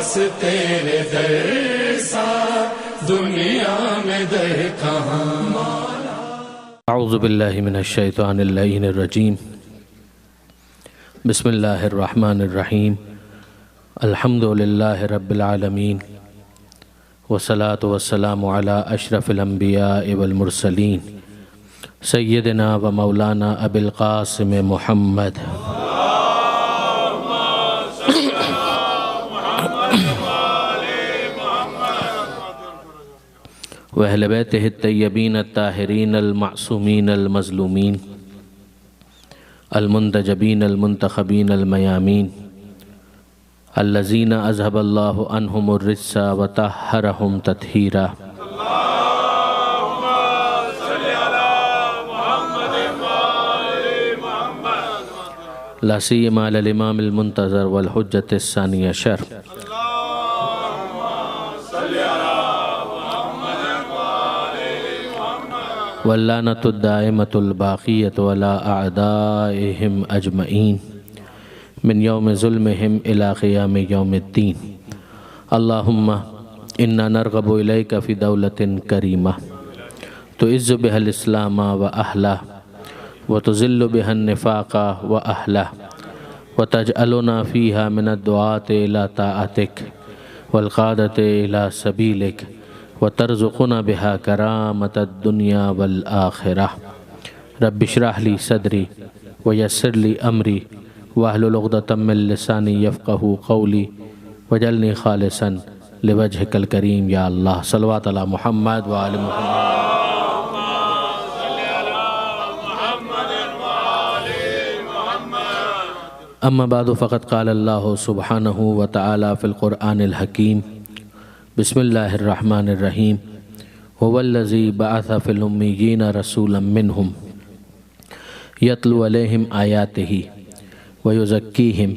بس تیرے در سا دنیا میں در کہاں۔ اعوذ باللہ من الشیطان اللعین الرجیم، بسم اللہ الرحمن الرحیم، الحمد للہ رب العالمین، والصلاة والسلام علی اشرف الانبیاء والمرسلین، سیدنا و مولانا ابی القاسم محمد وأہل بیتہ الطیبین الطاہرین المعصومین المظلومین المنتجبین المنتخبین المیامین الذین اذہب اللہ عنہم الرجس وطہرہم تطہیرا۔ لا سیما علی الامام المنتظر والحجۃ الثانی عشر واللعنۃ الدائمۃ الباقیۃ علی اعدائہم اجمعین من یوم ظلمہم الی قیام یوم الدین۔ اللہم انا نرغب الیک فی دولۃ کریمہ تعز بها الاسلام و اہلہ وتذل بها النفاق و اہلہ وتجعلنا فیہا من الدعاة الی طاعتک والقادۃ الی سبیلک وترزقنا بها کرامة الدنیا والآخرہ۔ رب اشرح لی صدری ویسر لی امری واحلل عقدۃ من لسانی یفقہوا قولی واجعلنی خالصا لوجہک الکریم یا اللہ۔ صلوات علی محمد وآل محمد۔ اما بعد فقد قال اللہ سبحانہ وتعالی فی القرآن الحکیم، بسم اللہ الرحمن الرحیم، هو الذی بعث فی الامیین رسولا منہم یتلو علیہم آیاتہ ویزکیہم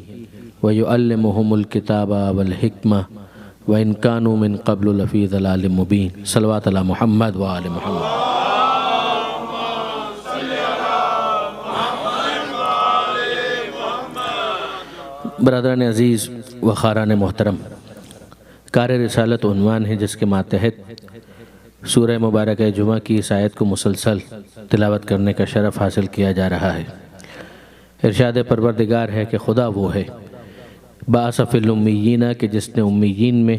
ویعلمہم الکتاب والحکمہ وإن كانوا من قبل لفی ضلال مبین۔ صلوات علی محمد وآل محمد۔ برادران عزیز و خاران محترم، کار رسالت عنوان ہے جس کے ماتحت سورہ مبارکہ جمعہ کی اس آیت کو مسلسل تلاوت کرنے کا شرف حاصل کیا جا رہا ہے۔ ارشاد پروردگار ہے کہ خدا وہ ہے بعث فی الامیین، کہ جس نے امیین میں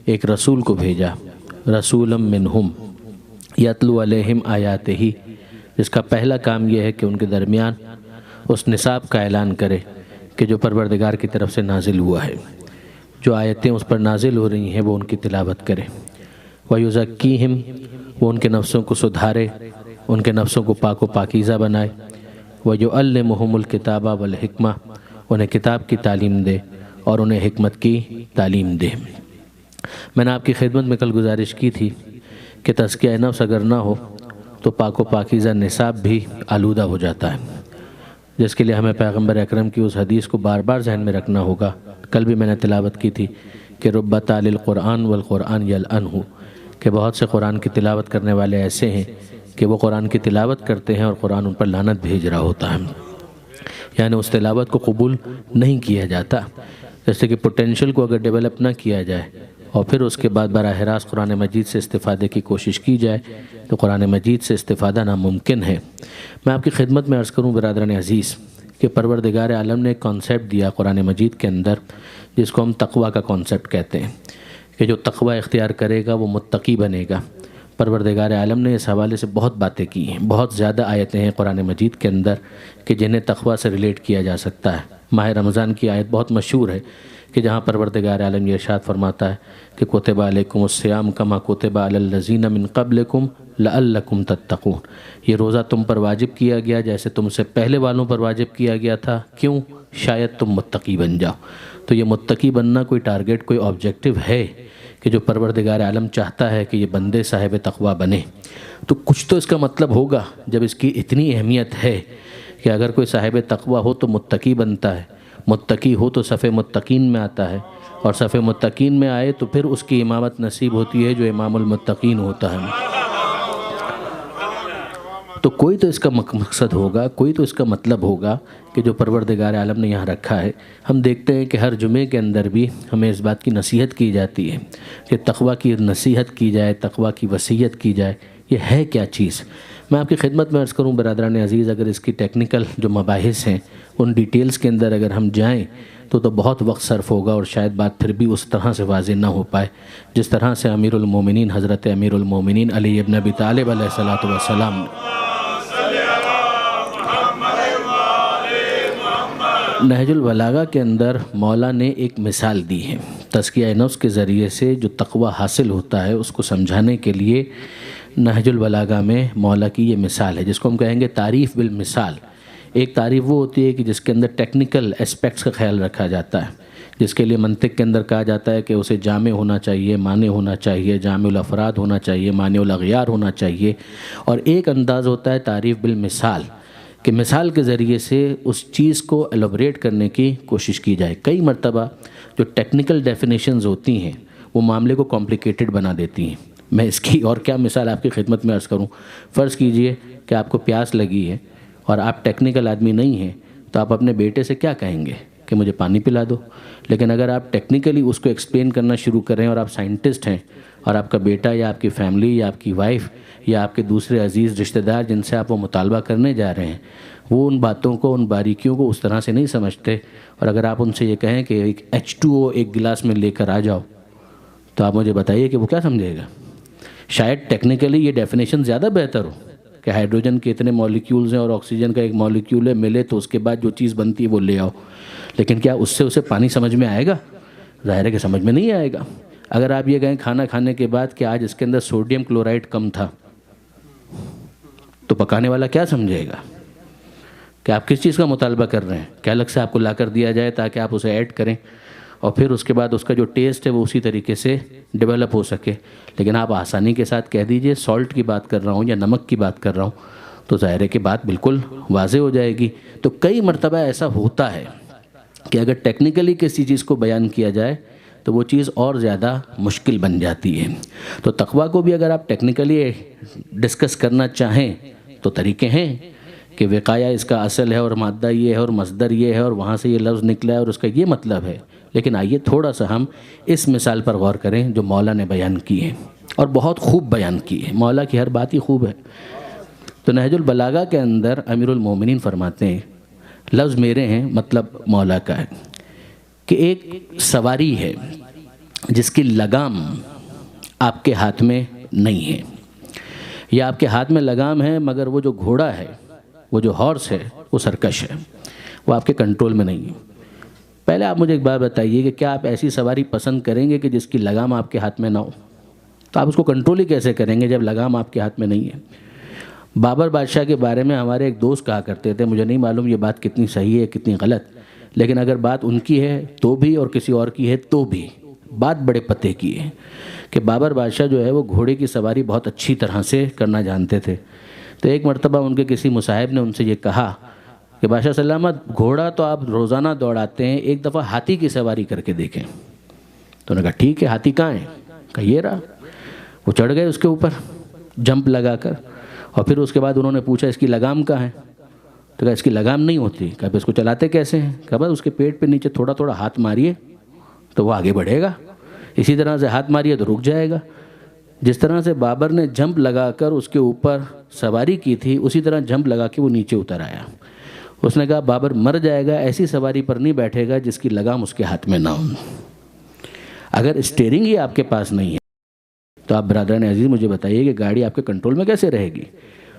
ایک رسول کو بھیجا، رسولا منہم یتلو علیہم آیاتہ، جس کا پہلا کام یہ ہے کہ ان کے درمیان اس نصاب کا اعلان کرے کہ جو پروردگار کی طرف سے نازل ہوا ہے، جو آیتیں اس پر نازل ہو رہی ہیں وہ ان کی تلاوت کرے۔ وَيُزَكِّيهِمْ، وہ ان کے نفسوں کو سدھارے، ان کے نفسوں کو پاک و پاکیزہ بنائے۔ وَيُعَلِّمُهُمُ الْكِتَابَ وَالْحِكْمَةَ، انہیں کتاب کی تعلیم دے اور انہیں حکمت کی تعلیم دے۔ میں نے آپ کی خدمت میں کل گزارش کی تھی کہ تزکیہ نفس اگر نہ ہو تو پاک و پاکیزہ نصاب بھی آلودہ ہو جاتا ہے، جس کے لیے ہمیں پیغمبر اکرم کی اس حدیث کو بار بار ذہن میں رکھنا ہوگا۔ کل بھی میں نے تلاوت کی تھی کہ رب تالی القرآن والقرآن یلعنہ، کہ بہت سے قرآن کی تلاوت کرنے والے ایسے ہیں کہ وہ قرآن کی تلاوت کرتے ہیں اور قرآن ان پر لعنت بھیج رہا ہوتا ہے، یعنی اس تلاوت کو قبول نہیں کیا جاتا۔ جیسے کہ پوٹینشل کو اگر ڈیولپ نہ کیا جائے اور پھر اس کے بعد براہ راست قرآن مجید سے استفادے کی کوشش کی جائے تو قرآن مجید سے استفادہ ناممکن ہے۔ میں آپ کی خدمت میں عرض کروں برادران عزیز کہ پروردگار عالم نے ایک کانسیپٹ دیا قرآن مجید کے اندر جس کو ہم تقوی کا کانسیپٹ کہتے ہیں، کہ جو تقوی اختیار کرے گا وہ متقی بنے گا۔ پروردگار عالم نے اس حوالے سے بہت باتیں کی ہیں، بہت زیادہ آیتیں ہیں قرآن مجید کے اندر کہ جنہیں تقوی سے ریلیٹ کیا جا سکتا ہے۔ ماہ رمضان کی آیت بہت مشہور ہے کہ جہاں پروردگار عالم یہ ارشاد فرماتا ہے کہ کتب علیکم الصیام کما کتب علی الذین من قبلکم لعلکم تتقون، یہ روزہ تم پر واجب کیا گیا جیسے تم سے پہلے والوں پر واجب کیا گیا تھا، کیوں؟ شاید تم متقی بن جاؤ۔ تو یہ متقی بننا کوئی ٹارگٹ، کوئی آبجیکٹو ہے کہ جو پروردگار عالم چاہتا ہے کہ یہ بندے صاحب تقوی بنے، تو کچھ تو اس کا مطلب ہوگا جب اس کی اتنی اہمیت ہے کہ اگر کوئی صاحب تقوی ہو تو متقی بنتا ہے، متقی ہو تو صف متقین میں آتا ہے، اور صف متقین میں آئے تو پھر اس کی امامت نصیب ہوتی ہے جو امام المتقین ہوتا ہے۔ تو کوئی تو اس کا مقصد ہوگا، کوئی تو اس کا مطلب ہوگا کہ جو پروردگار عالم نے یہاں رکھا ہے۔ ہم دیکھتے ہیں کہ ہر جمعے کے اندر بھی ہمیں اس بات کی نصیحت کی جاتی ہے کہ تقویٰ کی نصیحت کی جائے، تقویٰ کی وصیت کی جائے۔ یہ ہے کیا چیز؟ میں آپ کی خدمت میں عرض کروں برادران عزیز، اگر اس کی ٹیکنیکل جو مباحث ہیں ان ڈیٹیلز کے اندر اگر ہم جائیں تو بہت وقت صرف ہوگا، اور شاید بات پھر بھی اس طرح سے واضح نہ ہو پائے جس طرح سے امیر المومنین حضرت امیر المومنین علی ابن ابی طالب علیہ الصلوۃ والسلام نہج البلاغہ کے اندر مولا نے ایک مثال دی ہے تزکیہ نفس کے ذریعے سے جو تقوی حاصل ہوتا ہے اس کو سمجھانے کے لیے۔ نہج البلاغہ میں مولا کی یہ مثال ہے جس کو ہم کہیں گے تعریف بالمثال۔ ایک تعریف وہ ہوتی ہے کہ جس کے اندر ٹیکنیکل اسپیکٹس کا خیال رکھا جاتا ہے، جس کے لیے منطق کے اندر کہا جاتا ہے کہ اسے جامع ہونا چاہیے، معنی ہونا چاہیے، جامع الافراد ہونا چاہیے، معنی الاغیار ہونا چاہیے۔ اور ایک انداز ہوتا ہے تعریف بالمثال کہ مثال کے ذریعے سے اس چیز کو ایلوبریٹ کرنے کی کوشش کی جائے۔ کئی مرتبہ جو ٹیکنیکل ڈیفینیشنز ہوتی ہیں وہ معاملے کو کمپلیکیٹڈ بنا دیتی ہیں۔ میں اس کی اور کیا مثال آپ کی خدمت میں عرض کروں؟ فرض کیجئے کہ آپ کو پیاس لگی ہے اور آپ ٹیکنیکل آدمی نہیں ہیں، تو آپ اپنے بیٹے سے کیا کہیں گے کہ مجھے پانی پلا دو؟ لیکن اگر آپ ٹیکنیکلی اس کو ایکسپلین کرنا شروع کریں اور آپ سائنٹسٹ ہیں اور آپ کا بیٹا یا آپ کی فیملی یا آپ کی وائف یا آپ کے دوسرے عزیز رشتہ دار جن سے آپ وہ مطالبہ کرنے جا رہے ہیں وہ ان باتوں کو، ان باریکیوں کو اس طرح سے نہیں سمجھتے، اور اگر آپ ان سے یہ کہیں کہ ایک H2O ایک گلاس میں لے کر آ جاؤ، تو آپ مجھے بتائیے کہ وہ کیا سمجھے گا؟ شاید ٹیکنیکلی یہ ڈیفینیشن زیادہ بہتر ہو کہ ہائیڈروجن کے اتنے مولیکیولز ہیں اور آکسیجن کا ایک مولیکیول ہے، ملے تو اس کے بعد جو چیز بنتی ہے وہ لے آؤ، لیکن کیا اس سے اسے پانی سمجھ میں آئے گا؟ ظاہر ہے کہ سمجھ میں نہیں آئے گا۔ اگر آپ یہ کہیں کھانا کھانے کے بعد کہ آج اس کے اندر سوڈیم کلورائڈ کم تھا، تو پکانے والا کیا سمجھے گا کہ آپ کس چیز کا مطالبہ کر رہے ہیں؟ کہ الگ سے آپ کو لا کر دیا جائے تاکہ آپ اسے ایڈ کریں اور پھر اس کے بعد اس کا جو ٹیسٹ ہے وہ اسی طریقے سے ڈیولپ ہو سکے۔ لیکن آپ آسانی کے ساتھ کہہ دیجئے سالٹ کی بات کر رہا ہوں یا نمک کی بات کر رہا ہوں، تو ظاہر ہے کہ بات بالکل واضح ہو جائے گی۔ تو کئی مرتبہ ایسا ہوتا ہے کہ اگر ٹیکنیکلی کسی چیز کو بیان کیا جائے تو وہ چیز اور زیادہ مشکل بن جاتی ہے۔ تو تقویٰ کو بھی اگر آپ ٹیکنیکلی ڈسکس کرنا چاہیں تو طریقے ہیں کہ وقایہ اس کا اصل ہے اور مادہ یہ ہے اور مصدر یہ ہے اور وہاں سے یہ لفظ نکلا ہے اور اس کا یہ مطلب ہے۔ لیکن آئیے تھوڑا سا ہم اس مثال پر غور کریں جو مولا نے بیان کی ہے، اور بہت خوب بیان کی ہے۔ مولا کی ہر بات ہی خوب ہے۔ تو نہج البلاغہ کے اندر امیر المومنین فرماتے ہیں، لفظ میرے ہیں مطلب مولا کا ہے، کہ ایک سواری ہے جس کی لگام آپ کے ہاتھ میں نہیں ہے، یا آپ کے ہاتھ میں لگام ہے مگر وہ جو گھوڑا ہے، وہ جو ہارس ہے، وہ سرکش ہے، وہ آپ کے کنٹرول میں نہیں ہے۔ پہلے آپ مجھے ایک بات بتائیے کہ کیا آپ ایسی سواری پسند کریں گے کہ جس کی لگام آپ کے ہاتھ میں نہ ہو؟ تو آپ اس کو کنٹرول ہی کیسے کریں گے جب لگام آپ کے ہاتھ میں نہیں ہے؟ بابر بادشاہ کے بارے میں ہمارے ایک دوست کہا کرتے تھے، مجھے نہیں معلوم یہ بات کتنی صحیح ہے کتنی غلط، لیکن اگر بات ان کی ہے تو بھی اور کسی اور کی ہے تو بھی بات بڑے پتے کی ہے کہ بابر بادشاہ جو ہے وہ گھوڑے کی سواری بہت اچھی طرح سے کرنا جانتے تھے۔ تو ایک مرتبہ ان کے کسی مصاحب نے ان سے یہ کہا کہ بادشاہ سلامت، گھوڑا تو آپ روزانہ دوڑاتے ہیں، ایک دفعہ ہاتھی کی سواری کر کے دیکھیں۔ تو انہوں نے کہا ٹھیک ہے، ہاتھی کہاں ہے؟ کہا یہ رہا۔ وہ چڑھ گئے اس کے اوپر جمپ لگا کر، اور پھر اس کے بعد انہوں نے پوچھا اس کی لگام کہاں ہے؟ تو کہا اس کی لگام نہیں ہوتی۔ کہا اس کو چلاتے کیسے ہیں؟ کہا بس اس کے پیٹ پہ نیچے تھوڑا تھوڑا ہاتھ ماریے تو وہ آگے بڑھے گا، اسی طرح سے ہاتھ ماریے تو رک جائے گا۔ جس طرح سے بابر نے جمپ لگا کر اس کے اوپر سواری کی تھی، اسی طرح جمپ لگا کے وہ نیچے اتر آیا۔ اس نے کہا بابر مر جائے گا، ایسی سواری پر نہیں بیٹھے گا جس کی لگام اس کے ہاتھ میں نہ ہو۔ اگر اسٹیئرنگ ہی آپ کے پاس نہیں ہے تو آپ برادران عزیز مجھے بتائیے کہ گاڑی آپ کے کنٹرول میں کیسے رہے گی؟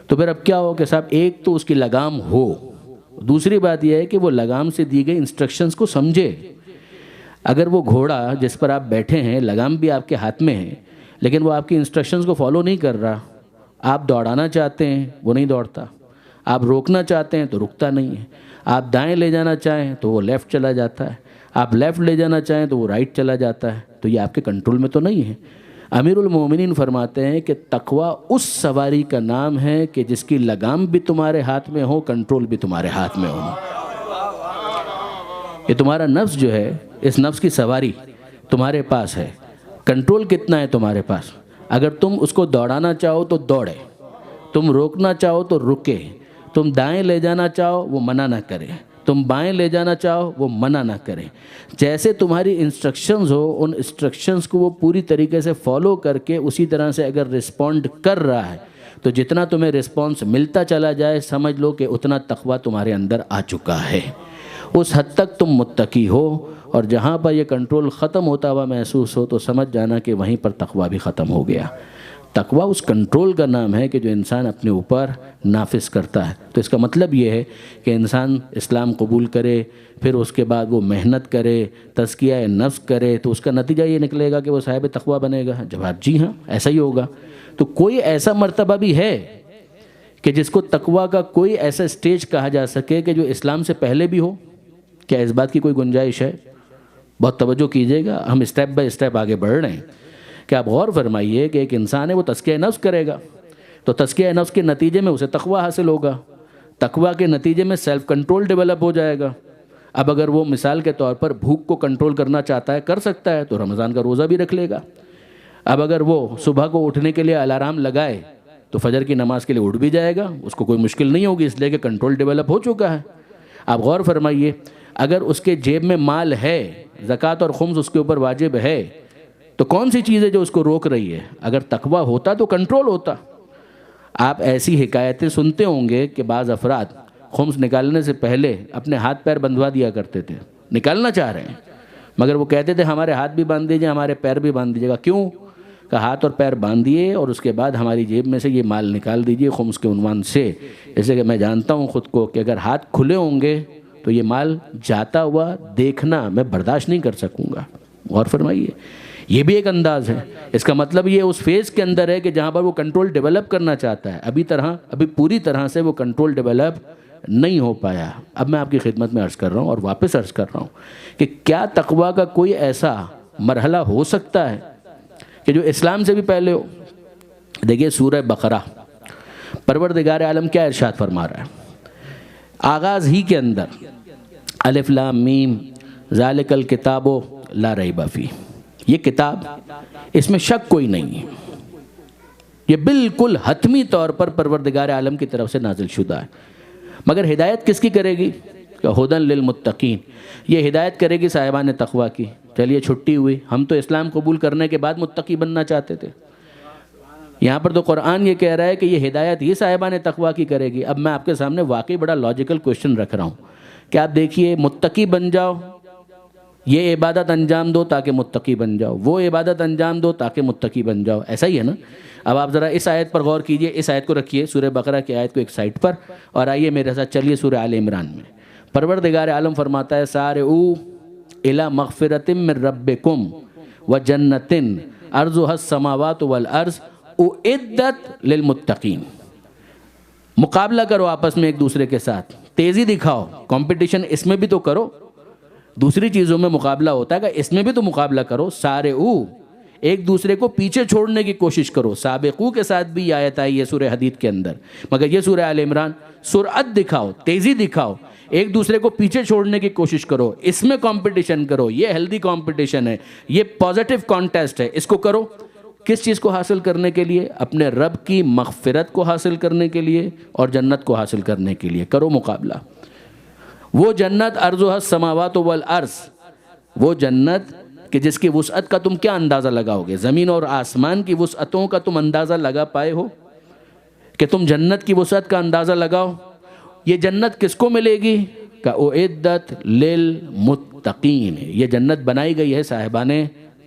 تو پھر اب کیا ہو کہ صاحب ایک تو اس کی لگام ہو، دوسری بات یہ ہے کہ وہ لگام سے دی گئی انسٹرکشنز کو سمجھے۔ اگر وہ گھوڑا جس پر آپ بیٹھے ہیں لگام بھی آپ کے ہاتھ میں ہے لیکن وہ آپ کی انسٹرکشنز کو فالو نہیں کر رہا، آپ دوڑانا چاہتے ہیں وہ نہیں دوڑتا، آپ روکنا چاہتے ہیں تو رکتا نہیں ہے، آپ دائیں لے جانا چاہیں تو وہ لیفٹ چلا جاتا ہے، آپ لیفٹ لے جانا چاہیں تو وہ رائٹ چلا جاتا ہے، تو یہ آپ کے کنٹرول میں تو نہیں ہے۔ امیر المومنین فرماتے ہیں کہ تقویٰ اس سواری کا نام ہے کہ جس کی لگام بھی تمہارے ہاتھ میں ہو، کنٹرول بھی تمہارے ہاتھ میں ہو۔ یہ تمہارا نفس جو ہے، اس نفس کی سواری تمہارے پاس ہے، کنٹرول کتنا ہے تمہارے پاس؟ اگر تم اس کو دوڑانا چاہو تو دوڑے، تم روکنا چاہو تو رکے، تم دائیں لے جانا چاہو وہ منع نہ کرے، تم بائیں لے جانا چاہو وہ منع نہ کرے۔ جیسے تمہاری انسٹرکشنز ہو ان انسٹرکشنز کو وہ پوری طریقے سے فالو کر کے اسی طرح سے اگر رسپونڈ کر رہا ہے تو جتنا تمہیں رسپانس ملتا چلا جائے سمجھ لو کہ اتنا تقویٰ تمہارے اندر آ چکا ہے، اس حد تک تم متقی ہو۔ اور جہاں پر یہ کنٹرول ختم ہوتا ہوا محسوس ہو تو سمجھ جانا کہ وہیں پر تقویٰ بھی ختم ہو گیا۔ تقویٰ اس کنٹرول کا نام ہے کہ جو انسان اپنے اوپر نافذ کرتا ہے۔ تو اس کا مطلب یہ ہے کہ انسان اسلام قبول کرے، پھر اس کے بعد وہ محنت کرے، تزکیہ نفس کرے، تو اس کا نتیجہ یہ نکلے گا کہ وہ صاحب تقویٰ بنے گا۔ جواب جی ہاں، ایسا ہی ہوگا۔ تو کوئی ایسا مرتبہ بھی ہے کہ جس کو تقویٰ کا کوئی ایسا سٹیج کہا جا سکے کہ جو اسلام سے پہلے بھی ہو؟ کیا اس بات کی کوئی گنجائش ہے؟ بہت توجہ کیجئے گا، ہم اسٹیپ بائی اسٹیپ آگے بڑھ رہے ہیں کہ آپ غور فرمائیے کہ ایک انسان ہے وہ تزکیہ نفس کرے گا تو تزکیہ نفس کے نتیجے میں اسے تقویٰ حاصل ہوگا، تقویٰ کے نتیجے میں سیلف کنٹرول ڈیولپ ہو جائے گا۔ اب اگر وہ مثال کے طور پر بھوک کو کنٹرول کرنا چاہتا ہے، کر سکتا ہے، تو رمضان کا روزہ بھی رکھ لے گا۔ اب اگر وہ صبح کو اٹھنے کے لیے الارم لگائے تو فجر کی نماز کے لیے اٹھ بھی جائے گا، اس کو کوئی مشکل نہیں ہوگی، اس لیے کہ کنٹرول ڈیولپ ہو چکا ہے۔ آپ غور فرمائیے، اگر اس کے جیب میں مال ہے، زکوٰۃ اور خمس اس کے اوپر واجب ہے، تو کون سی چیز ہے جو اس کو روک رہی ہے؟ اگر تقویٰ ہوتا تو کنٹرول ہوتا۔ آپ ایسی حکایتیں سنتے ہوں گے کہ بعض افراد خمس نکالنے سے پہلے اپنے ہاتھ پیر بندھوا دیا کرتے تھے، نکالنا چاہ رہے ہیں مگر وہ کہتے تھے ہمارے ہاتھ بھی باندھ دیجئے، ہمارے پیر بھی باندھ دیجیے گا۔ کیوں؟ کہ ہاتھ اور پیر باندھ دیے اور اس کے بعد ہماری جیب میں سے یہ مال نکال دیجئے خمس کے عنوان سے۔ جیسے کہ میں جانتا ہوں خود کو کہ اگر ہاتھ کھلے ہوں گے تو یہ مال جاتا ہوا دیکھنا میں برداشت نہیں کر سکوں گا۔ غور فرمائیے، یہ بھی ایک انداز ہے۔ اس کا مطلب یہ اس فیز کے اندر ہے کہ جہاں پر وہ کنٹرول ڈیولپ کرنا چاہتا ہے، ابھی پوری طرح سے وہ کنٹرول ڈیولپ نہیں ہو پایا۔ اب میں آپ کی خدمت میں عرض کر رہا ہوں اور واپس عرض کر رہا ہوں کہ کیا تقویٰ کا کوئی ایسا مرحلہ ہو سکتا ہے کہ جو اسلام سے بھی پہلے ہو؟ دیکھیے سورہ بقرہ، پروردگار عالم کیا ارشاد فرما رہا ہے؟ آغاز ہی کے اندر الف لام میم ذالک الکتاب لا ریب فیہ، یہ کتاب اس میں شک کوئی نہیں ہے، یہ بالکل حتمی طور پر پروردگار عالم کی طرف سے نازل شدہ ہے۔ مگر ہدایت کس کی کرے گی؟ کہ ھدی للمتقین، یہ ہدایت کرے گی صاحبان تقویٰ کی۔ چلیے چھٹی ہوئی، ہم تو اسلام قبول کرنے کے بعد متقی بننا چاہتے تھے، یہاں پر تو قرآن یہ کہہ رہا ہے کہ یہ ہدایت ہی صاحبان تقویٰ کی کرے گی۔ اب میں آپ کے سامنے واقعی بڑا لاجیکل کویشچن رکھ رہا ہوں کہ آپ دیکھیے، متقی بن جاؤ، یہ عبادت انجام دو تاکہ متقی بن جاؤ، وہ عبادت انجام دو تاکہ متقی بن جاؤ، ایسا ہی ہے نا؟ اب آپ ذرا اس آیت پر غور کیجئے، اس آیت کو رکھیے سورہ بقرہ کی آیت کو ایک سائٹ پر، اور آئیے میرے ساتھ چلیے سورہ آل عمران میں۔ پروردگار عالم فرماتا ہے سارعوا الی مغفرۃ من ربکم وجنۃ عرضها السماوات والارض اعدت للمتقین۔ مقابلہ کرو آپس میں ایک دوسرے کے ساتھ، تیزی دکھاؤ، کمپٹیشن اس میں بھی تو کرو، دوسری چیزوں میں مقابلہ ہوتا ہے کہ اس میں بھی تو مقابلہ کرو۔ سارعوا، ایک دوسرے کو پیچھے چھوڑنے کی کوشش کرو۔ سابقو کے ساتھ بھی یہ آیت آئی ہے سورہ حدید کے اندر، مگر یہ سورہ آل عمران، سرعت دکھاؤ، تیزی دکھاؤ، ایک دوسرے کو پیچھے چھوڑنے کی کوشش کرو، اس میں کمپٹیشن کرو، یہ ہیلدی کمپٹیشن ہے، یہ پازیٹیو کانٹیسٹ ہے، اس کو کرو۔ کس چیز کو حاصل کرنے کے لیے؟ اپنے رب کی مغفرت کو حاصل کرنے کے لیے اور جنت کو حاصل کرنے کے لیے کرو مقابلہ۔ وہ جنت عرضها السماوات والارض، وہ جنت کہ جس کی وسعت کا تم کیا اندازہ لگاؤ گے؟ زمین اور آسمان کی وسعتوں کا تم اندازہ لگا پائے ہو کہ تم جنت کی وسعت کا اندازہ لگاؤ۔ یہ جنت کس کو ملے گی؟ کہ اعدت للمتقین، یہ جنت بنائی گئی ہے صاحبان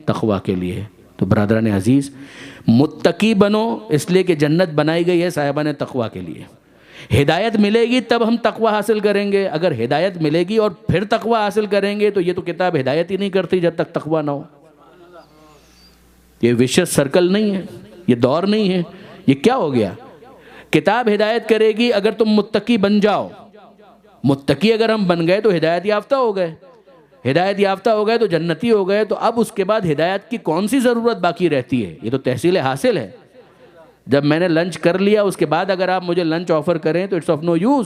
تقویٰ کے لیے۔ تو برادران عزیز، متقی بنو اس لیے کہ جنت بنائی گئی ہے صاحبان تقویٰ کے لیے۔ ہدایت ملے گی تب ہم تقویٰ حاصل کریں گے، اگر ہدایت ملے گی اور پھر تقویٰ حاصل کریں گے تو یہ تو کتاب ہدایت ہی نہیں کرتی جب تک تقویٰ نہ ہو۔ یہ وشیس سرکل نہیں ہے، یہ دور نہیں ہے، یہ کیا ہو گیا؟ کتاب ہدایت کرے گی اگر تم متقی بن جاؤ، متقی اگر ہم بن گئے تو ہدایت یافتہ ہو گئے، ہدایت یافتہ ہو گئے تو جنتی ہو گئے، تو اب اس کے بعد ہدایت کی کون سی ضرورت باقی رہتی ہے؟ یہ تو تحصیل حاصل ہے۔ جب میں نے لنچ کر لیا اس کے بعد اگر آپ مجھے لنچ آفر کریں تو اٹس آف نو یوز۔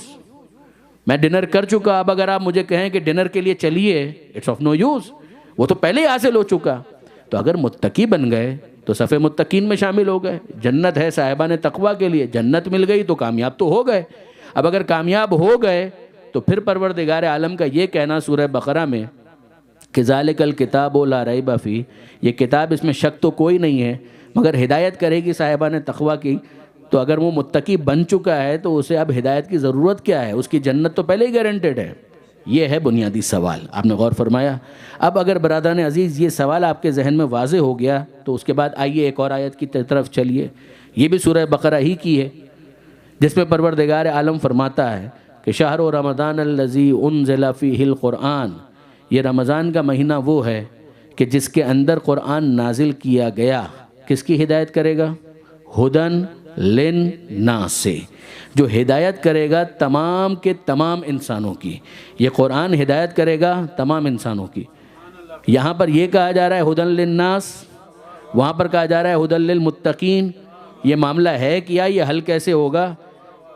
میں ڈنر کر چکا، اب اگر آپ مجھے کہیں کہ ڈنر کے لیے چلیے، اٹس آف نو یوز، وہ تو پہلے ہی حاصل ہو چکا۔ تو اگر متقی بن گئے تو صف متقین میں شامل ہو گئے. جنت ہے صاحبان تقویٰ کے لیے، جنت مل گئی تو کامیاب تو ہو گئے. اب اگر کامیاب ہو گئے تو پھر پروردگار عالم کا یہ کہنا سورہ بقرہ میں کہ ذالک الکتاب لا ریب فیہ، یہ کتاب اس میں شک تو کوئی نہیں ہے مگر ہدایت کرے گی صاحبان تقویٰ کی. تو اگر وہ متقی بن چکا ہے تو اسے اب ہدایت کی ضرورت کیا ہے؟ اس کی جنت تو پہلے ہی گارنٹیڈ ہے. یہ ہے بنیادی سوال. آپ نے غور فرمایا. اب اگر برادران عزیز یہ سوال آپ کے ذہن میں واضح ہو گیا تو اس کے بعد آئیے ایک اور آیت کی طرف چلیے. یہ بھی سورہ بقرہ ہی کی ہے جس میں پروردگار عالم فرماتا ہے کہ شہر رمضان الذی انزل فیہ القرآن، یہ رمضان کا مہینہ وہ ہے کہ جس کے اندر قرآن نازل کیا گیا. کس کی ہدایت کرے گا؟ ہدن للناس سے، جو ہدایت کرے گا تمام کے تمام انسانوں کی. یہ قرآن ہدایت کرے گا تمام انسانوں کی. یہاں پر یہ کہا جا رہا ہے ہدن للناس، وہاں پر کہا جا رہا ہے ہدن للمتقین. یہ معاملہ ہے کیا؟ یہ حل کیسے ہوگا؟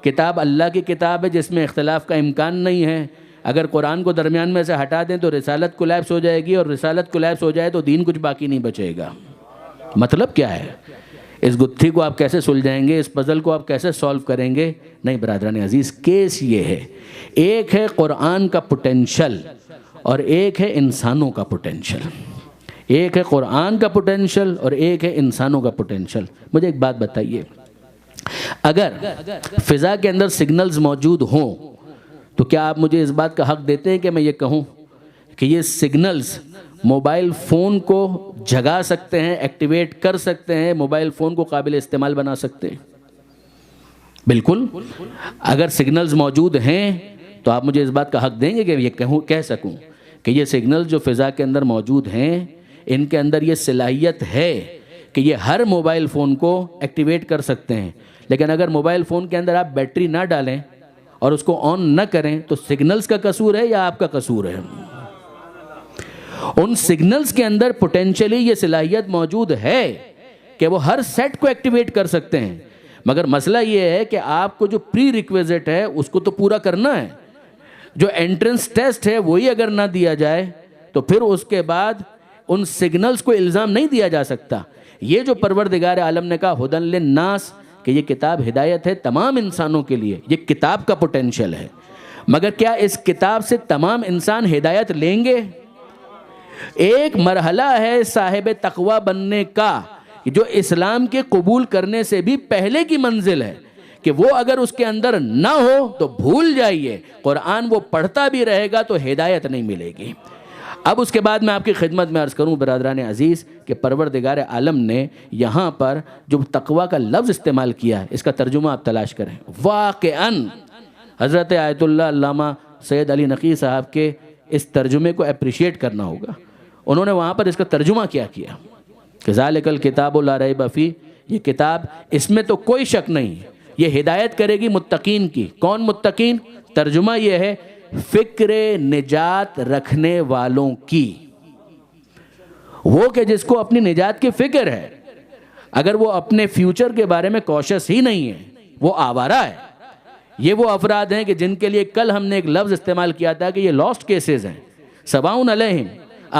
کتاب اللہ کی کتاب ہے جس میں اختلاف کا امکان نہیں ہے. اگر قرآن کو درمیان میں سے ہٹا دیں تو رسالت کولیپس ہو جائے گی، اور رسالت کولیپس ہو جائے تو دین کچھ باقی نہیں بچے گا. مطلب کیا ہے؟ اس گتھی کو آپ کیسے سلجھائیں گے؟ اس پزل کو آپ کیسے سولو کریں گے؟ نہیں برادران عزیز، کیس یہ ہے، ایک ہے قرآن کا پوٹینشل اور ایک ہے انسانوں کا پوٹینشل. ایک ہے قرآن کا پوٹینشل اور ایک ہے انسانوں کا پوٹینشل. مجھے ایک بات بتائیے، اگر فضا کے اندر سگنلز موجود ہوں تو کیا آپ مجھے اس بات کا حق دیتے ہیں کہ میں یہ کہوں کہ یہ سگنلز موبائل فون کو جگا سکتے ہیں، ایکٹیویٹ کر سکتے ہیں، موبائل فون کو قابل استعمال بنا سکتے ہیں؟ بالکل. اگر سگنلز موجود ہیں تو آپ مجھے اس بات کا حق دیں گے کہ یہ کہہ سکوں کہ یہ سگنلز جو فضا کے اندر موجود ہیں ان کے اندر یہ صلاحیت ہے کہ یہ ہر موبائل فون کو ایکٹیویٹ کر سکتے ہیں. لیکن اگر موبائل فون کے اندر آپ بیٹری نہ ڈالیں اور اس کو آن نہ کریں تو سگنلز کا قصور ہے یا آپ کا قصور ہے؟ ان سگنلز کے اندر پوٹینشلی یہ صلاحیت موجود ہے کہ وہ ہر سیٹ کو ایکٹیویٹ کر سکتے ہیں، مگر مسئلہ یہ ہے کہ آپ کو جو پری ریکویزٹ ہے اس کو تو پورا کرنا ہے. جو انٹرنس ٹیسٹ ہے وہی اگر نہ دیا جائے تو پھر اس کے بعد ان سگنلز کو الزام نہیں دیا جا سکتا. یہ جو پروردگار عالم نے کہا ہدن للناس کہ یہ کتاب ہدایت ہے تمام انسانوں کے لیے، یہ کتاب کا پوٹینشل ہے. مگر کیا اس کتاب سے تمام انسان ہدایت لیں گے؟ ایک مرحلہ ہے صاحب تقوی بننے کا جو اسلام کے قبول کرنے سے بھی پہلے کی منزل ہے کہ وہ اگر اس کے اندر نہ ہو تو بھول جائیے، قرآن وہ پڑھتا بھی رہے گا تو ہدایت نہیں ملے گی. اب اس کے بعد میں آپ کی خدمت میں عرض کروں برادران عزیز کہ پروردگار عالم نے یہاں پر جو تقوی کا لفظ استعمال کیا ہے اس کا ترجمہ آپ تلاش کریں. واقعاً حضرت آیت اللہ علامہ سید علی نقی صاحب کے اس ترجمے کو اپریشیٹ کرنا ہوگا. انہوں نے وہاں پر اس کا ترجمہ کیا کہ ذالک الکتاب لا ریب فیہ، یہ کتاب اس میں تو کوئی شک نہیں، یہ ہدایت کرے گی متقین کی. کون متقین؟ ترجمہ یہ ہے فکر نجات رکھنے والوں کی. وہ کہ جس کو اپنی نجات کی فکر ہے، اگر وہ اپنے فیوچر کے بارے میں کوشش ہی نہیں ہے وہ آوارہ ہے. یہ وہ افراد ہیں کہ جن کے لیے کل ہم نے ایک لفظ استعمال کیا تھا کہ یہ لاسٹ کیسز ہیں. سواء علیہم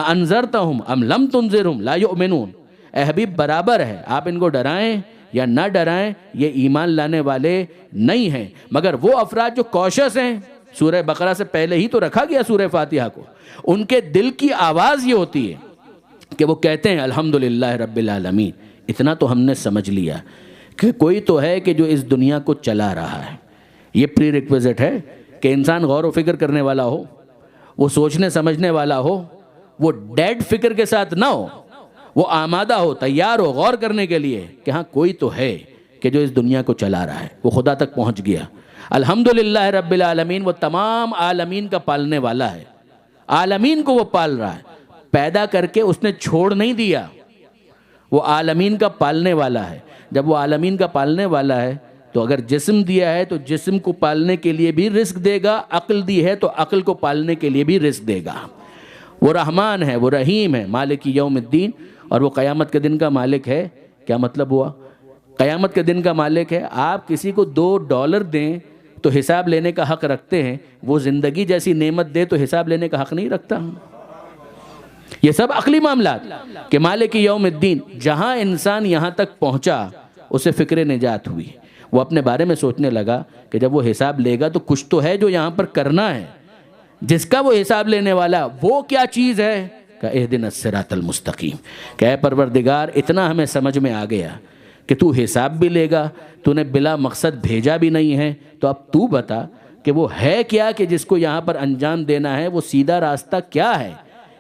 انذرتہم ام لم تنذرہم لا یؤمنون. اے حبیب برابر ہے آپ ان کو ڈرائیں یا نہ ڈرائیں، یہ ایمان لانے والے نہیں ہیں. مگر وہ افراد جو کوشش ہیں، سورہ بقرہ سے پہلے ہی تو رکھا گیا سورہ فاتحہ کو، ان کے دل کی آواز یہ ہوتی ہے کہ وہ کہتے ہیں الحمدللہ رب العالمین. اتنا تو ہم نے سمجھ لیا کہ کوئی تو ہے کہ جو اس دنیا کو چلا رہا ہے. یہ پری ریکویزٹ ہے کہ انسان غور و فکر کرنے والا ہو، وہ سوچنے سمجھنے والا ہو، وہ ڈیڈ فکر کے ساتھ نہ ہو، وہ آمادہ ہو، تیار ہو غور کرنے کے لیے کہ ہاں کوئی تو ہے کہ جو اس دنیا کو چلا رہا ہے، وہ خدا تک پہنچ گیا. الحمدللہ رب العالمین، وہ تمام عالمین کا پالنے والا ہے. عالمین کو وہ پال رہا ہے، پیدا کر کے اس نے چھوڑ نہیں دیا. وہ عالمین کا پالنے والا ہے. جب وہ عالمین کا پالنے والا ہے تو اگر جسم دیا ہے تو جسم کو پالنے کے لیے بھی رزق دے گا، عقل دی ہے تو عقل کو پالنے کے لیے بھی رزق دے گا. وہ رحمان ہے، وہ رحیم ہے، مالک یوم الدین، اور وہ قیامت کے دن کا مالک ہے. کیا مطلب ہوا؟ قیامت کے دن کا مالک ہے. آپ کسی کو $2 دیں تو حساب لینے کا حق رکھتے ہیں، وہ زندگی جیسی نعمت دے تو حساب لینے کا حق نہیں رکھتا. یہ سب عقلی معاملات کہ مالک یوم الدین، جہاں انسان یہاں تک پہنچا اسے فکر نجات ہوئی، وہ اپنے بارے میں سوچنے لگا کہ جب وہ حساب لے گا تو کچھ تو ہے جو یہاں پر کرنا ہے، جس کا وہ حساب لینے والا وہ کیا چیز ہے؟ کہ اہدنا الصراط المستقیم، کہ اے پروردگار اتنا ہمیں سمجھ میں آ گیا کہ تو حساب بھی لے گا، تو نے بلا مقصد بھیجا بھی نہیں ہے، تو اب تو بتا کہ وہ ہے کیا کہ جس کو یہاں پر انجام دینا ہے، وہ سیدھا راستہ کیا ہے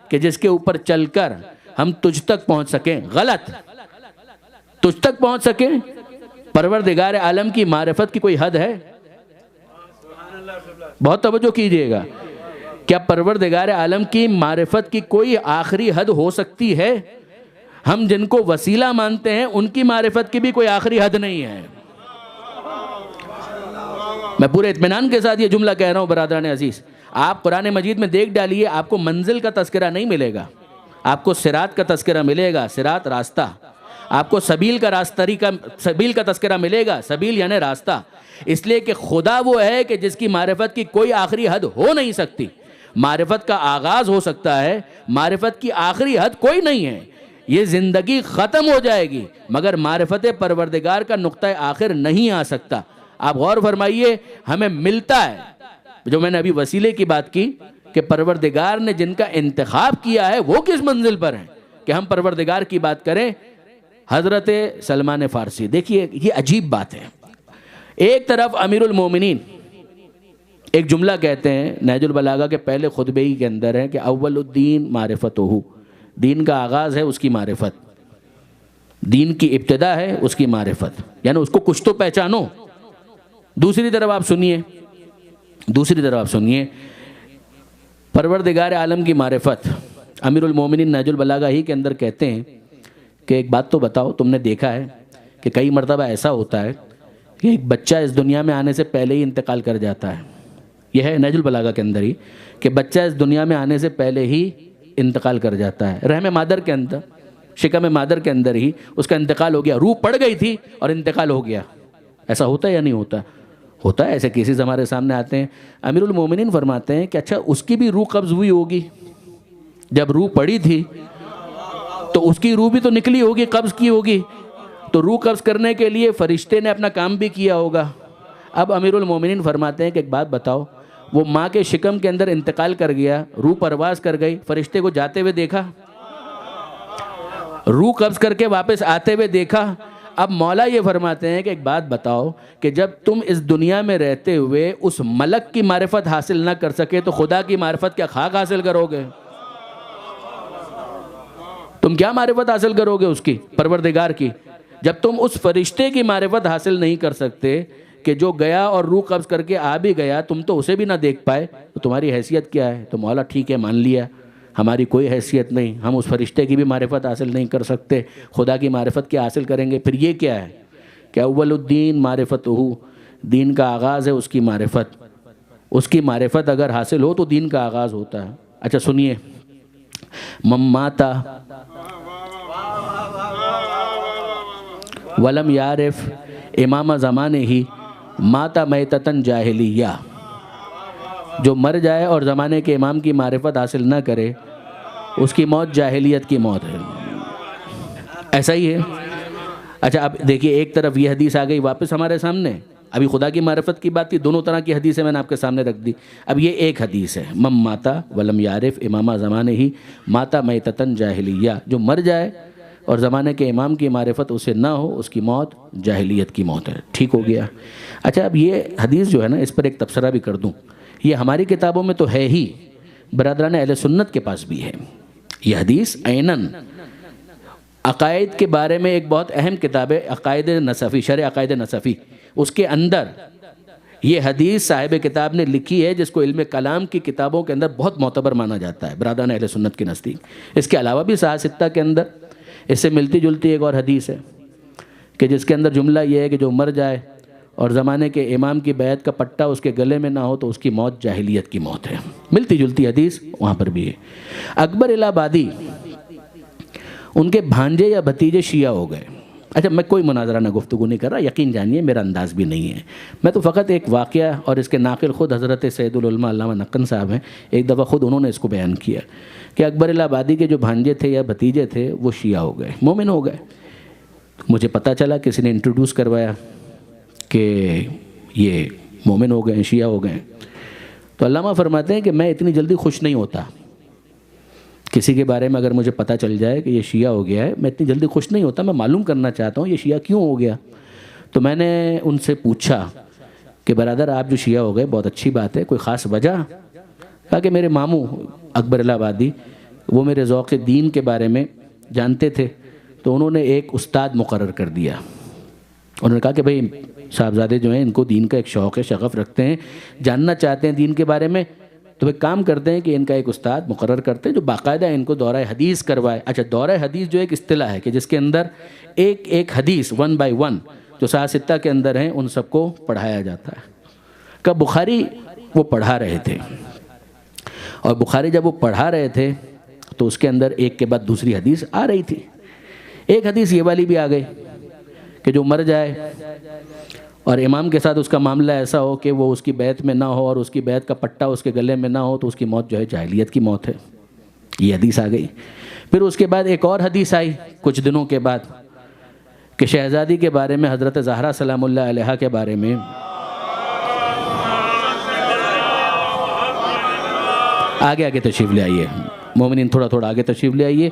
کہ جس کے اوپر چل کر ہم تجھ تک پہنچ سکیں؟ غلط، تجھ تک پہنچ سکیں؟ پروردگار عالم کی معرفت کی کوئی حد ہے؟ بہت توجہ کیجئے گا، کیا پروردگار عالم کی معرفت کی کوئی آخری حد ہو سکتی ہے؟ ہم جن کو وسیلہ مانتے ہیں ان کی معرفت کی بھی کوئی آخری حد نہیں ہے۔ میں پورے اطمینان کے ساتھ یہ جملہ کہہ رہا ہوں برادران عزیز، آپ قرآن مجید میں دیکھ ڈالیے، آپ کو منزل کا تذکرہ نہیں ملے گا، آپ کو صراط کا تذکرہ ملے گا، صراط راستہ، آپ کو سبیل کا تذکرہ ملے گا، سبیل یعنی راستہ، اس لیے کہ خدا وہ ہے کہ جس کی معرفت کی کوئی آخری حد ہو نہیں سکتی۔ معرفت کا آغاز ہو سکتا ہے، معرفت کی آخری حد کوئی نہیں ہے۔ یہ زندگی ختم ہو جائے گی مگر معرفت پروردگار کا نقطہ آخر نہیں آ سکتا۔ آپ غور فرمائیے، ہمیں ملتا ہے، جو میں نے ابھی وسیلے کی بات کی کہ پروردگار نے جن کا انتخاب کیا ہے وہ کس منزل پر ہیں کہ ہم پروردگار کی بات کریں۔ حضرت سلمان فارسی، دیکھیے یہ عجیب بات ہے، ایک طرف امیر المومنین ایک جملہ کہتے ہیں نہج البلاغہ کے پہلے خطبے ہی کے اندر ہے کہ اول الدین معرفتہ، دین کا آغاز ہے اس کی معرفت، دین کی ابتدا ہے اس کی معرفت، یعنی اس کو کچھ تو پہچانو۔ دوسری طرف آپ سنیے پروردگار عالم کی معرفت، امیر المومنین نہج البلاغہ ہی کے اندر کہتے ہیں کہ ایک بات تو بتاؤ، تم نے دیکھا ہے کہ کئی مرتبہ ایسا ہوتا ہے کہ ایک بچہ اس دنیا میں آنے سے پہلے ہی انتقال کر جاتا ہے، یہ ہے نہج البلاغہ کے اندر ہی کہ بچہ اس دنیا میں آنے سے پہلے ہی انتقال کر جاتا ہے، رحم مادر کے اندر، شکم مادر کے اندر ہی اس کا انتقال ہو گیا، روح پڑ گئی تھی اور انتقال ہو گیا۔ ایسا ہوتا ہے یا نہیں ہوتا؟ ہوتا ہے، ایسے کیسز ہمارے سامنے آتے ہیں۔ امیر المومنین فرماتے ہیں کہ اچھا اس کی بھی روح قبض ہوئی ہوگی، جب روح پڑی تھی تو اس کی روح بھی تو نکلی ہوگی، قبض کی ہوگی، تو روح قبض کرنے کے لیے فرشتے نے اپنا کام بھی کیا ہوگا۔ اب امیر المومنین فرماتے ہیں کہ ایک بات بتاؤ، وہ ماں کے شکم کے اندر انتقال کر گیا، روح پرواز کر گئی، فرشتے کو جاتے ہوئے دیکھا، روح قبض کر کے واپس آتے ہوئے دیکھا۔ اب مولا یہ فرماتے ہیں کہ ایک بات بتاؤ کہ جب تم اس دنیا میں رہتے ہوئے اس ملک کی معرفت حاصل نہ کر سکے تو خدا کی معرفت کیا خاک حاصل کرو گے؟ تم کیا معرفت حاصل کرو گے اس کی، پروردگار کی، جب تم اس فرشتے کی معرفت حاصل نہیں کر سکتے کہ جو گیا اور روح قبض کر کے آ بھی گیا، تم تو اسے بھی نہ دیکھ پائے، تو تمہاری حیثیت کیا ہے؟ تو مولا ٹھیک ہے، مان لیا ہماری کوئی حیثیت نہیں، ہم اس فرشتے کی بھی معرفت حاصل نہیں کر سکتے، خدا کی معرفت کیا حاصل کریں گے؟ پھر یہ کیا ہے کہ اول الدین معرفتہ، دین کا آغاز ہے اس کی معرفت، اس کی معرفت اگر حاصل ہو تو دین کا آغاز ہوتا ہے۔ اچھا سنیے، من ماتا ولم یعرف امام زمانے ہی ماتا میتتن جاہلیہ، جو مر جائے اور زمانے کے امام کی معرفت حاصل نہ کرے اس کی موت جاہلیت کی موت ہے۔ ایسا ہی ہے۔ اچھا اب دیکھیے، ایک طرف یہ حدیث آ گئی واپس ہمارے سامنے، ابھی خدا کی معرفت کی بات تھی، دونوں طرح کی حدیثیں میں نے آپ کے سامنے رکھ دی۔ اب یہ ایک حدیث ہے، من ماتا ولم یعرف امام زمانے ہی ماتا میتتن جاہلیہ، جو مر جائے اور زمانے کے امام کی معرفت اسے نہ ہو اس کی موت جاہلیت کی موت ہے۔ ٹھیک ہو گیا۔ اچھا اب یہ حدیث جو ہے نا، اس پر ایک تبصرہ بھی کر دوں، یہ ہماری کتابوں میں تو ہے ہی، برادران اہل سنت کے پاس بھی ہے یہ حدیث عیناً۔ عقائد کے بارے میں ایک بہت اہم کتاب ہے عقائد نصفی، شرح عقائد نصفی، اس کے اندر یہ حدیث صاحب کتاب نے لکھی ہے، جس کو علم کلام کی کتابوں کے اندر بہت معتبر مانا جاتا ہے برادران اہل سنت کے نزدیک۔ اس کے علاوہ بھی صحاح ستہ کے اندر اس سے ملتی جلتی ایک اور حدیث ہے کہ جس کے اندر جملہ یہ ہے کہ جو مر جائے اور زمانے کے امام کی بیعت کا پٹہ اس کے گلے میں نہ ہو تو اس کی موت جاہلیت کی موت ہے۔ ملتی جلتی حدیث وہاں پر بھی ہے۔ اکبر الہ آبادی، ان کے بھانجے یا بھتیجے شیعہ ہو گئے، اچھا میں کوئی مناظرہ نہ گفتگو نہیں کر رہا، یقین جانیے میرا انداز بھی نہیں ہے، میں تو فقط ایک واقعہ، اور اس کے ناقل خود حضرت سید العلماء علامہ نقن صاحب ہیں، ایک دفعہ خود انہوں نے اس کو بیان کیا کہ اکبر الہ آبادی کے جو بھانجے تھے یا بھتیجے تھے وہ شیعہ ہو گئے، مومن ہو گئے. مجھے پتہ چلا، کسی نے انٹروڈیوس کروایا کہ یہ مومن ہو گئے ہیں، شیعہ ہو گئے ہیں. تو علامہ فرماتے ہیں کہ میں اتنی جلدی خوش نہیں ہوتا. کسی کے بارے میں اگر مجھے پتہ چل جائے کہ یہ شیعہ ہو گیا ہے، میں اتنی جلدی خوش نہیں ہوتا، میں معلوم کرنا چاہتا ہوں یہ شیعہ کیوں ہو گیا. تو میں نے ان سے پوچھا کہ برادر آپ جو شیعہ ہو گئے بہت اچھی بات ہے، کوئی خاص وجہ؟ کہا کہ میرے ماموں اکبر الہ آبادی وہ میرے ذوق دین کے بارے میں جانتے تھے، تو انہوں نے ایک استاد مقرر کر دیا. انہوں نے کہا کہ بھئی صاحبزادے جو ہیں ان کو دین کا ایک شوق ہے، شغف رکھتے ہیں، جاننا چاہتے ہیں دین کے بارے میں، تو ایک کام کرتے ہیں کہ ان کا ایک استاد مقرر کرتے ہیں جو باقاعدہ ان کو دورہ حدیث کروائے. اچھا دورہ حدیث جو ایک اصطلاح ہے کہ جس کے اندر ایک ایک حدیث 1 by 1 جو صحاح ستہ کے اندر ہیں ان سب کو پڑھایا جاتا ہے. کہ بخاری وہ پڑھا رہے تھے، اور بخاری جب وہ پڑھا رہے تھے تو اس کے اندر ایک کے بعد دوسری حدیث آ رہی تھی. ایک حدیث یہ والی بھی آ گئی کہ جو مر جائے اور امام کے ساتھ اس کا معاملہ ایسا ہو کہ وہ اس کی بیعت میں نہ ہو اور اس کی بیعت کا پٹا اس کے گلے میں نہ ہو تو اس کی موت جو ہے جاہلیت کی موت ہے. یہ حدیث آ گئی. پھر اس کے بعد ایک اور حدیث آئی کچھ دنوں کے بعد کہ شہزادی کے بارے میں، حضرت زہرا سلام اللہ علیہا کے بارے میں آگے آگے تشریف لے آئیے مومنین، تھوڑا تھوڑا آگے تشریف لے آئیے.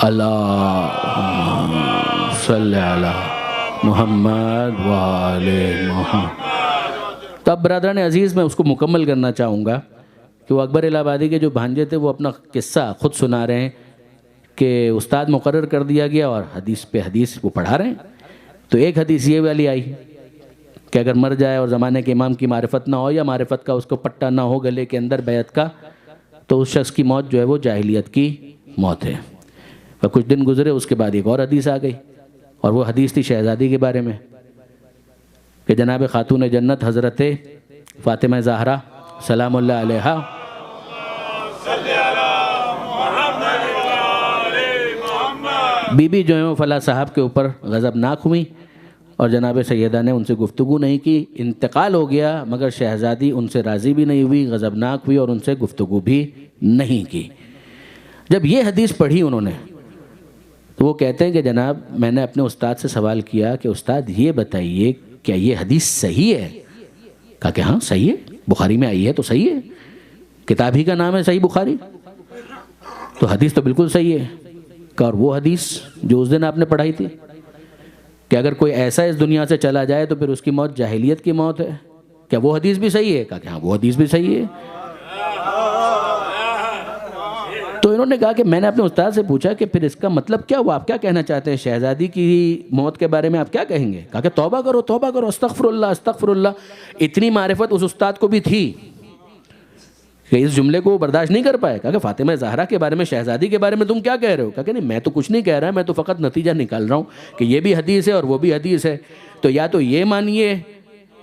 اللہم صلی علی محمد وآل محمد. تو اب برادران عزیز میں اس کو مکمل کرنا چاہوں گا کہ وہ اکبر الہ آبادی کے جو بھانجے تھے وہ اپنا قصہ خود سنا رہے ہیں کہ استاد مقرر کر دیا گیا اور حدیث پہ حدیث وہ پڑھا رہے ہیں. تو ایک حدیث یہ والی آئی کہ اگر مر جائے اور زمانے کے امام کی معرفت نہ ہو یا معرفت کا اس کو پٹا نہ ہو گلے کے اندر بیعت کا، تو اس شخص کی موت جو ہے وہ جاہلیت کی موت ہے. اور کچھ دن گزرے اس کے بعد ایک اور حدیث آ گئی، اور وہ حدیث تھی شہزادی کے بارے میں کہ جناب خاتون جنت حضرت فاطمہ زہرا سلام اللہ علیہا بی بی جو ہیں وہ فلاں صاحب کے اوپر غضبناک ہوئی اور جناب سیدہ نے ان سے گفتگو نہیں کی. انتقال ہو گیا مگر شہزادی ان سے راضی بھی نہیں ہوئی، غضبناک ہوئی اور ان سے گفتگو بھی نہیں کی. جب یہ حدیث پڑھی انہوں نے تو وہ کہتے ہیں کہ جناب میں نے اپنے استاد سے سوال کیا کہ استاد یہ بتائیے کیا یہ حدیث صحیح ہے؟ کہا کہ ہاں صحیح ہے، بخاری میں آئی ہے تو صحیح ہے، کتاب ہی کا نام ہے صحیح بخاری، تو حدیث تو بالکل صحیح ہے. کہ اور وہ حدیث جو اس دن آپ نے پڑھائی تھی کہ اگر کوئی ایسا اس دنیا سے چلا جائے تو پھر اس کی موت جاہلیت کی موت ہے، کیا وہ حدیث بھی صحیح ہے؟ کہا کہ ہاں وہ حدیث بھی صحیح ہے. تو انہوں نے کہا کہ میں نے اپنے استاد سے پوچھا کہ پھر اس کا مطلب کیا ہوا، آپ کیا کہنا چاہتے ہیں، شہزادی کی موت کے بارے میں آپ کیا کہیں گے؟ کہا کہ توبہ کرو توبہ کرو، استغفر اللہ استغفر اللہ. اتنی معرفت اس استاد کو بھی تھی کہ اس جملے کو برداشت نہیں کر پائے. کہا کہ فاطمہ زہرا کے بارے میں، شہزادی کے بارے میں تم کیا کہہ رہے ہو؟ کہا کہ نہیں میں تو کچھ نہیں کہہ رہا، میں تو فقط نتیجہ نکال رہا ہوں کہ یہ بھی حدیث ہے اور وہ بھی حدیث ہے. تو یا تو یہ مانیے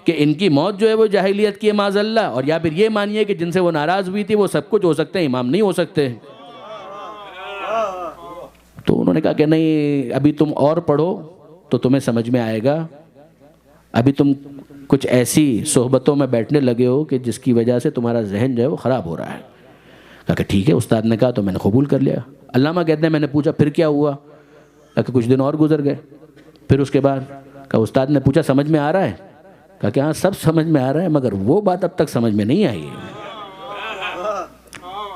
کہ ان کی موت جو ہے وہ جاہلیت کی ہے معاذ اللہ، اور یا پھر یہ مانیے کہ جن سے وہ ناراض ہوئی تھی وہ سب کچھ ہو سکتے ہیں، امام نہیں ہو سکتے. تو انہوں نے کہا کہ نہیں ابھی تم اور پڑھو تو تمہیں سمجھ میں آئے گا، ابھی تم کچھ ایسی صحبتوں میں بیٹھنے لگے ہو کہ جس کی وجہ سے تمہارا ذہن جو ہے وہ خراب ہو رہا ہے. کہا کہ ٹھیک ہے استاد نے کہا تو میں نے قبول کر لیا. علامہ کہتے ہیں میں نے پوچھا پھر کیا ہوا؟ کہا کہ کچھ دن اور گزر گئے. پھر اس کے بعد کہا استاد نے پوچھا سمجھ میں آ رہا ہے؟ کہا کہ ہاں سب سمجھ میں آ رہا ہے مگر وہ بات اب تک سمجھ میں نہیں آئی ہے،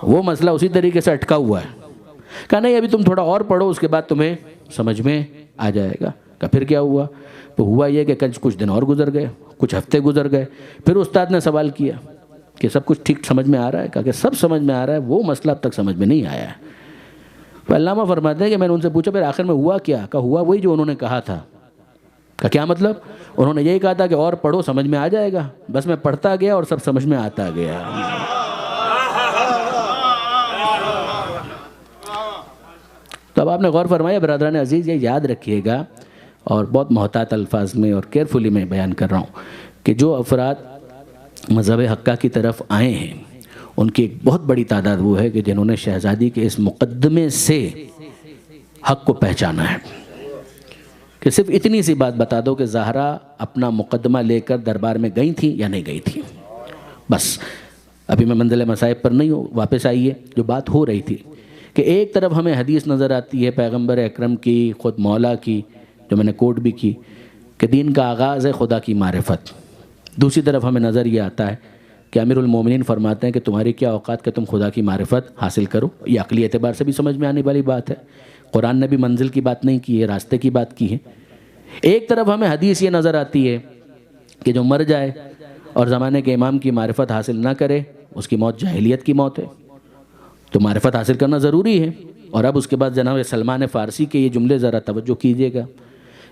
وہ مسئلہ اسی طریقے سے اٹکا ہوا ہے. کہا نہیں ابھی تم تھوڑا اور پڑھو اس کے بعد تمہیں سمجھ میں آ جائے گا. کہا پھر کیا ہوا؟ تو ہوا یہ کہ کچھ دن اور گزر گئے، کچھ ہفتے گزر گئے. پھر استاد نے سوال کیا کہ سب کچھ ٹھیک سمجھ میں آ رہا ہے؟ کہا کہ سب سمجھ میں آ رہا ہے، وہ مسئلہ اب تک سمجھ میں نہیں آیا ہے. تو علامہ فرماتے ہیں کہ میں نے ان سے پوچھا پھر آخر میں ہوا کیا؟ کہا ہوا وہی جو انہوں نے کہا تھا. کہا کیا مطلب؟ انہوں نے یہی کہا تھا کہ اور پڑھو سمجھ میں آ جائے گا. بس میں پڑھتا گیا اور سب سمجھ میں آتا گیا. تو اب آپ نے غور فرمایا برادران عزیز، یہ یاد رکھیے گا اور بہت محتاط الفاظ میں اور کیئرفلی میں بیان کر رہا ہوں کہ جو افراد مذہب حقہ کی طرف آئے ہیں ان کی ایک بہت بڑی تعداد وہ ہے کہ جنہوں نے شہزادی کے اس مقدمے سے حق کو پہچانا ہے کہ صرف اتنی سی بات بتا دو کہ زہرا اپنا مقدمہ لے کر دربار میں گئی تھیں یا نہیں گئی تھیں، بس ابھی میں منزل مصائب پر نہیں ہوں، واپس آئیے جو بات ہو رہی تھی کہ ایک طرف ہمیں حدیث نظر آتی ہے پیغمبر اکرم کی، خود مولا کی جو میں نے کوٹ بھی کی کہ دین کا آغاز ہے خدا کی معرفت، دوسری طرف ہمیں نظر یہ آتا ہے کہ امیر المومنین فرماتے ہیں کہ تمہاری کیا اوقات کہ تم خدا کی معرفت حاصل کرو، یہ عقلی اعتبار سے بھی سمجھ میں آنے والی بات ہے، قرآن نے بھی منزل کی بات نہیں کی ہے، راستے کی بات کی ہے۔ ایک طرف ہمیں حدیث یہ نظر آتی ہے کہ جو مر جائے اور زمانے کے امام کی معرفت حاصل نہ کرے اس کی موت جاہلیت کی موت ہے، تو معرفت حاصل کرنا ضروری ہے۔ اور اب اس کے بعد جناب سلمان فارسی کے یہ جملے ذرا توجہ کیجیے گا۔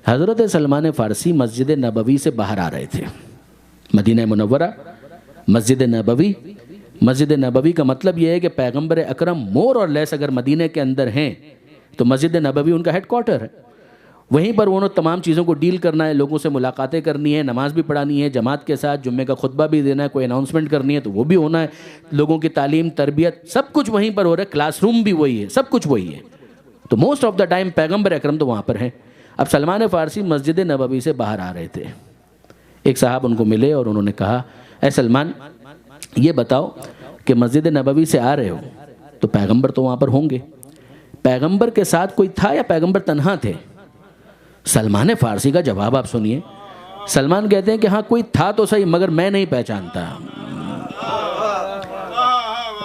حضرت سلمان فارسی مسجد نبوی سے باہر آ رہے تھے، مدینہ منورہ مسجد نبوی، مسجد نبوی کا مطلب یہ ہے کہ پیغمبر اکرم مور اور لیس اگر مدینہ کے اندر ہیں تو مسجد نبوی ان کا ہیڈ کوارٹر ہے، وہیں پر انہوں تمام چیزوں کو ڈیل کرنا ہے، لوگوں سے ملاقاتیں کرنی ہے، نماز بھی پڑھانی ہے جماعت کے ساتھ، جمعے کا خطبہ بھی دینا ہے، کوئی اناؤنسمنٹ کرنی ہے تو وہ بھی ہونا ہے، لوگوں کی تعلیم تربیت سب کچھ وہیں پر ہو رہا ہے، کلاس روم بھی وہی ہے، سب کچھ وہی ہے، تو موسٹ آف دا ٹائم پیغمبر اکرم تو وہاں پر ہیں۔ اب سلمان فارسی مسجد نبوی سے باہر آ رہے تھے، ایک صاحب ان کو ملے اور انہوں نے کہا اے سلمان یہ بتاؤ کہ مسجد نبوی سے آ رہے ہو تو پیغمبر تو وہاں پر ہوں گے، پیغمبر کے ساتھ کوئی تھا یا پیغمبر تنہا تھے؟ سلمان فارسی کا جواب آپ سنیے، سلمان کہتے ہیں کہ ہاں کوئی تھا تو صحیح مگر میں نہیں پہچانتا،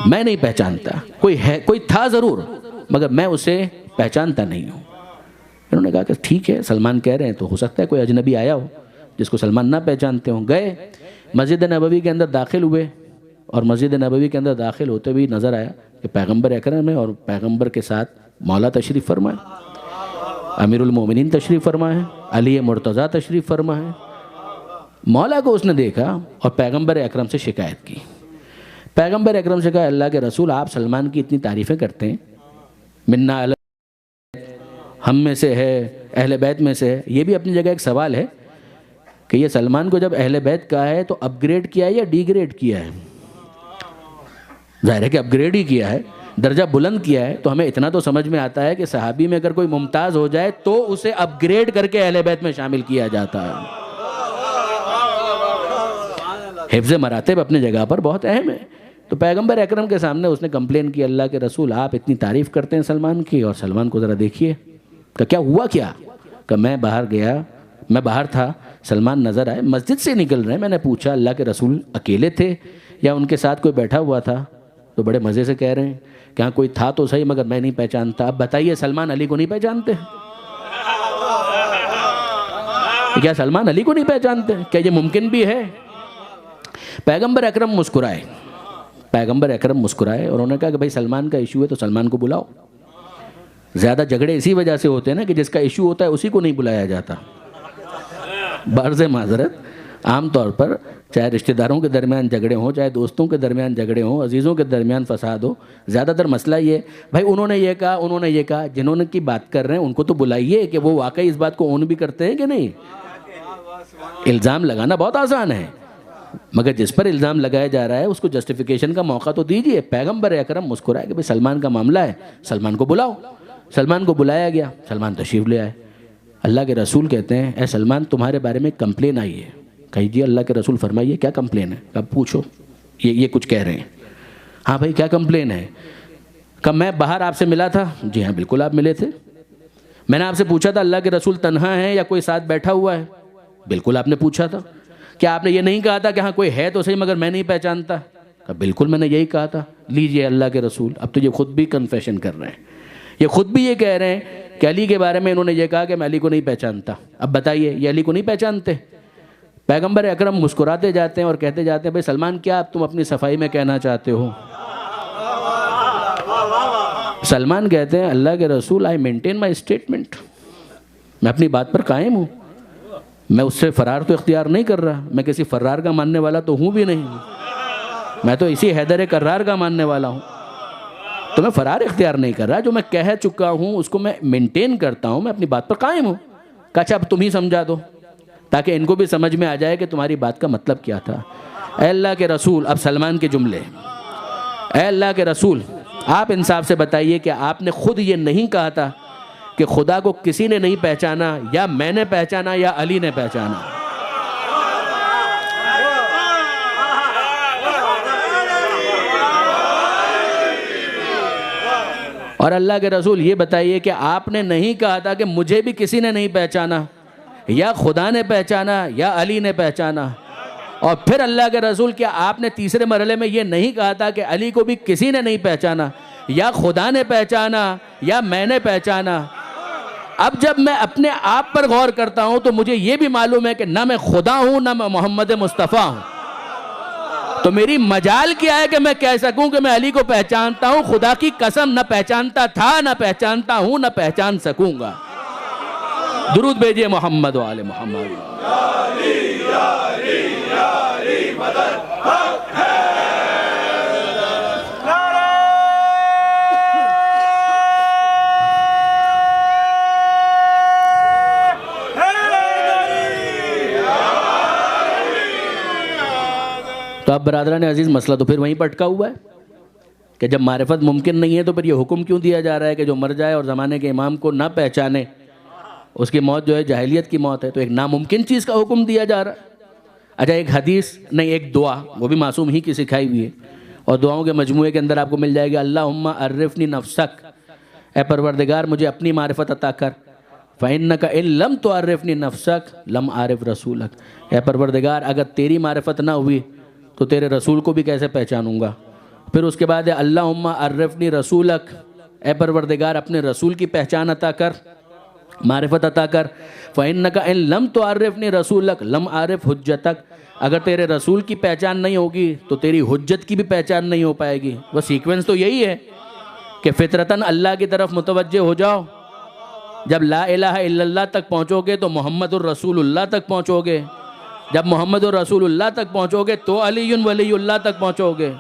میں نہیں پہچانتا، کوئی تھا ضرور مگر میں اسے پہچانتا نہیں ہوں۔ انہوں نے کہا کہ ٹھیک ہے سلمان کہہ رہے ہیں تو ہو سکتا ہے کوئی اجنبی آیا ہو جس کو سلمان نہ پہچانتے ہوں۔ گئے مسجد نبوی کے اندر داخل ہوئے اور مسجد نبوی کے اندر داخل ہوتے ہوئے نظر آیا کہ پیغمبر اکرم ہے اور پیغمبر کے ساتھ مولا تشریف فرما ہے، امیر المومنین تشریف فرما ہے، علی مرتضیٰ تشریف فرما ہے۔ مولا کو اس نے دیکھا اور پیغمبر اکرم سے شکایت کی، پیغمبر اکرم سے کہا اللہ کے رسول آپ سلمان کی اتنی تعریفیں کرتے ہیں، منا ہم میں سے ہے، اہل بیت میں سے ہے، یہ بھی اپنی جگہ ایک سوال ہے کہ یہ سلمان کو جب اہل بیت کہا ہے تو اپ گریڈ کیا ہے یا ڈی گریڈ کیا ہے؟ ظاہر ہے کہ اپ گریڈ ہی کیا ہے، درجہ بلند کیا ہے، تو ہمیں اتنا تو سمجھ میں آتا ہے کہ صحابی میں اگر کوئی ممتاز ہو جائے تو اسے اپ گریڈ کر کے اہل بیت میں شامل کیا جاتا ہے۔ حفظ مراتب اپنی جگہ پر بہت اہم ہے، تو پیغمبر اکرم کے سامنے اس نے کمپلین کی اللہ کے رسول آپ اتنی تعریف کرتے ہیں سلمان کی اور سلمان کو ذرا دیکھیے، کہ کیا ہوا کیا؟ کہ میں باہر گیا، میں باہر تھا، سلمان نظر آئے مسجد سے نکل رہے ہیں، میں نے پوچھا اللہ کے رسول اکیلے تھے یا ان کے ساتھ کوئی بیٹھا ہوا تھا؟ تو بڑے مزے سے کہہ رہے ہیں کہ ہاں کوئی تھا تو صحیح مگر میں نہیں پہچانتا۔ اب بتائیے سلمان علی کو نہیں پہچانتے؟ کیا سلمان علی کو نہیں پہچانتے؟ کیا یہ ممکن بھی ہے؟ پیغمبر اکرم مسکرائے، پیغمبر اکرم مسکرائے اور انہوں نے کہا کہ بھائی سلمان کا ایشو ہے تو سلمان کو بلاؤ۔ زیادہ جھگڑے اسی وجہ سے ہوتے ہیں نا کہ جس کا ایشو ہوتا ہے اسی کو نہیں بلایا جاتا۔ بعض معذرت عام طور پر چاہے رشتہ داروں کے درمیان جھگڑے ہوں، چاہے دوستوں کے درمیان جھگڑے ہوں، عزیزوں کے درمیان فساد ہو، زیادہ تر مسئلہ یہ بھائی انہوں نے یہ کہا، انہوں نے یہ کہا، جنہوں نے کی بات کر رہے ہیں ان کو تو بلائیے کہ وہ واقعی اس بات کو اون بھی کرتے ہیں کہ نہیں۔ الزام لگانا بہت آسان ہے مگر جس پر الزام لگایا جا رہا ہے اس کو جسٹیفیکیشن کا موقع تو دیجئے۔ پیغمبر اکرم مسکرائے کہ بھئی سلمان کا معاملہ ہے، سلمان کو بلاؤ۔ سلمان کو بلایا گیا، سلمان تشریف لے آئے۔ اللہ کے رسول کہتے ہیں اے سلمان تمہارے بارے میں کمپلین آئی ہے۔ کہی جی اللہ کے رسول فرمائیے کیا کمپلین ہے؟ اب پوچھو، یہ کچھ کہہ رہے ہیں۔ ہاں بھائی کیا کمپلین ہے؟ کہ میں باہر آپ سے ملا تھا۔ جی ہاں بالکل آپ ملے تھے۔ میں نے آپ سے پوچھا تھا اللہ کے رسول تنہا ہے یا کوئی ساتھ بیٹھا ہوا ہے؟ بالکل آپ نے پوچھا تھا۔ کیا آپ نے یہ نہیں کہا تھا کہ ہاں کوئی ہے تو صحیح مگر میں نہیں پہچانتا؟ کہ بالکل میں نے یہی کہا تھا۔ لیجئے اللہ کے رسول، اب تو یہ خود بھی کنفیشن کر رہے ہیں، یہ خود بھی یہ کہہ رہے ہیں کہ علی کے بارے میں انہوں نے یہ کہا کہ میں علی کو نہیں پہچانتا۔ اب بتائیے یہ علی کو نہیں پہچانتے؟ پیغمبر اکرم مسکراتے جاتے ہیں اور کہتے جاتے ہیں بھئی سلمان کیا اب تم اپنی صفائی میں کہنا چاہتے ہو؟ سلمان کہتے ہیں اللہ کے رسول آئی مینٹین مائی اسٹیٹمنٹ، میں اپنی بات پر قائم ہوں، میں اس سے فرار تو اختیار نہیں کر رہا، میں کسی فرار کا ماننے والا تو ہوں بھی نہیں، میں تو اسی حیدر کرار کا ماننے والا ہوں، تو میں فرار اختیار نہیں کر رہا، جو میں کہہ چکا ہوں اس کو میں مینٹین کرتا ہوں، میں اپنی بات پر قائم ہوں۔ کہا اچھا اب تم ہی سمجھا دو تاکہ ان کو بھی سمجھ میں آ جائے کہ تمہاری بات کا مطلب کیا تھا. اے اللہ کے رسول، اب سلمان کے جملے، اے اللہ کے رسول آپ انصاف سے بتائیے کہ آپ نے خود یہ نہیں کہا تھا کہ خدا کو کسی نے نہیں پہچانا، یا میں نے پہچانا یا علی نے پہچانا؟ اور اللہ کے رسول یہ بتائیے کہ آپ نے نہیں کہا تھا کہ مجھے بھی کسی نے نہیں پہچانا، یا خدا نے پہچانا یا علی نے پہچانا؟ اور پھر اللہ کے رسول کیا آپ نے تیسرے مرحلے میں یہ نہیں کہا تھا کہ علی کو بھی کسی نے نہیں پہچانا، یا خدا نے پہچانا یا میں نے پہچانا؟ اب جب میں اپنے آپ پر غور کرتا ہوں تو مجھے یہ بھی معلوم ہے کہ نہ میں خدا ہوں نہ میں محمد مصطفیٰ ہوں. تو میری مجال کیا ہے کہ میں کہہ سکوں کہ میں علی کو پہچانتا ہوں؟ خدا کی قسم نہ پہچانتا تھا، نہ پہچانتا ہوں، نہ پہچان سکوں گا. درود بھیجئے محمد و آل محمد. تو اب برادران عزیز مسئلہ تو پھر وہیں پٹکا ہوا ہے کہ جب معرفت ممکن نہیں ہے تو پھر یہ حکم کیوں دیا جا رہا ہے کہ جو مر جائے اور زمانے کے امام کو نہ پہچانے اس کی موت جو ہے جاہلیت کی موت ہے؟ تو ایک ناممکن چیز کا حکم دیا جا رہا ہے. اچھا ایک حدیث نہیں، ایک دعا، وہ بھی معصوم ہی کی سکھائی ہوئی ہے، اور دعاؤں کے مجموعے کے اندر آپ کو مل جائے گا اللہم عرفنی نفسک، اے پروردگار مجھے اپنی معرفت عطا کر. فَإِنَّكَ إِن لَمْ تُعَرِّفْنِي نَفْسَكَ لَمْ أَعْرِفْ رَسُولَكَ، اے پروردگار اگر تیری معرفت نہ ہوئی تو تیرے رسول کو بھی کیسے پہچانوں گا؟ پھر اس کے بعد ہے اللہم عرفنی رسولک، اے پروردگار اپنے رسول کی پہچان عطا کر، معرفت عطا کر. فَإِنَّكَ إِن لَمْ تُعَرِّفْنِي رَسُولَكَ لَمْ أَعْرِفْ حُجَّتَكَ، اگر تیرے رسول کی پہچان نہیں ہوگی تو تیری حجت کی بھی پہچان نہیں ہو پائے گی. وہ سیکوینس تو یہی ہے کہ فطرتاً اللہ کی طرف متوجہ ہو جاؤ، جب لا الہ الا اللہ تک پہنچو گے تو محمد الرسول اللہ تک پہنچو گے، جب محمد الرسول اللہ تک پہنچو گے تو علی ولی اللہ تک پہنچو گے.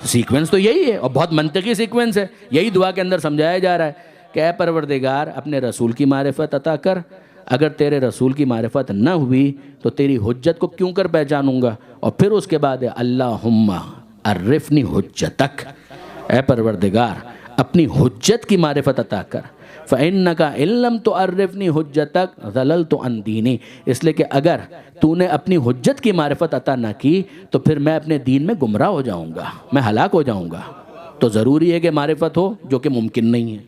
سیکوینس تو یہی ہے، اور بہت منطقی سیکوینس ہے. یہی دعا کے اندر سمجھایا جا رہا ہے کہ اے پروردگار اپنے رسول کی معرفت عطا کر، اگر تیرے رسول کی معرفت نہ ہوئی تو تیری حجت کو کیوں کر پہچانوں گا؟ اور پھر اس کے بعد ہے اللہم عرفنی حجتک، اے پروردگار اپنی حجت کی معرفت عطا کر. فَإِنَّكَ إِن لَمْ تُعَرِّفْنِي حُجَّتَكَ ضَلَلْتُ عَنْ دِينِي، اس لیے کہ اگر تو نے اپنی حجت کی معرفت عطا نہ کی تو پھر میں اپنے دین میں گمراہ ہو جاؤں گا، میں ہلاک ہو جاؤں گا. تو ضروری ہے کہ معرفت ہو، جو کہ ممکن نہیں ہے.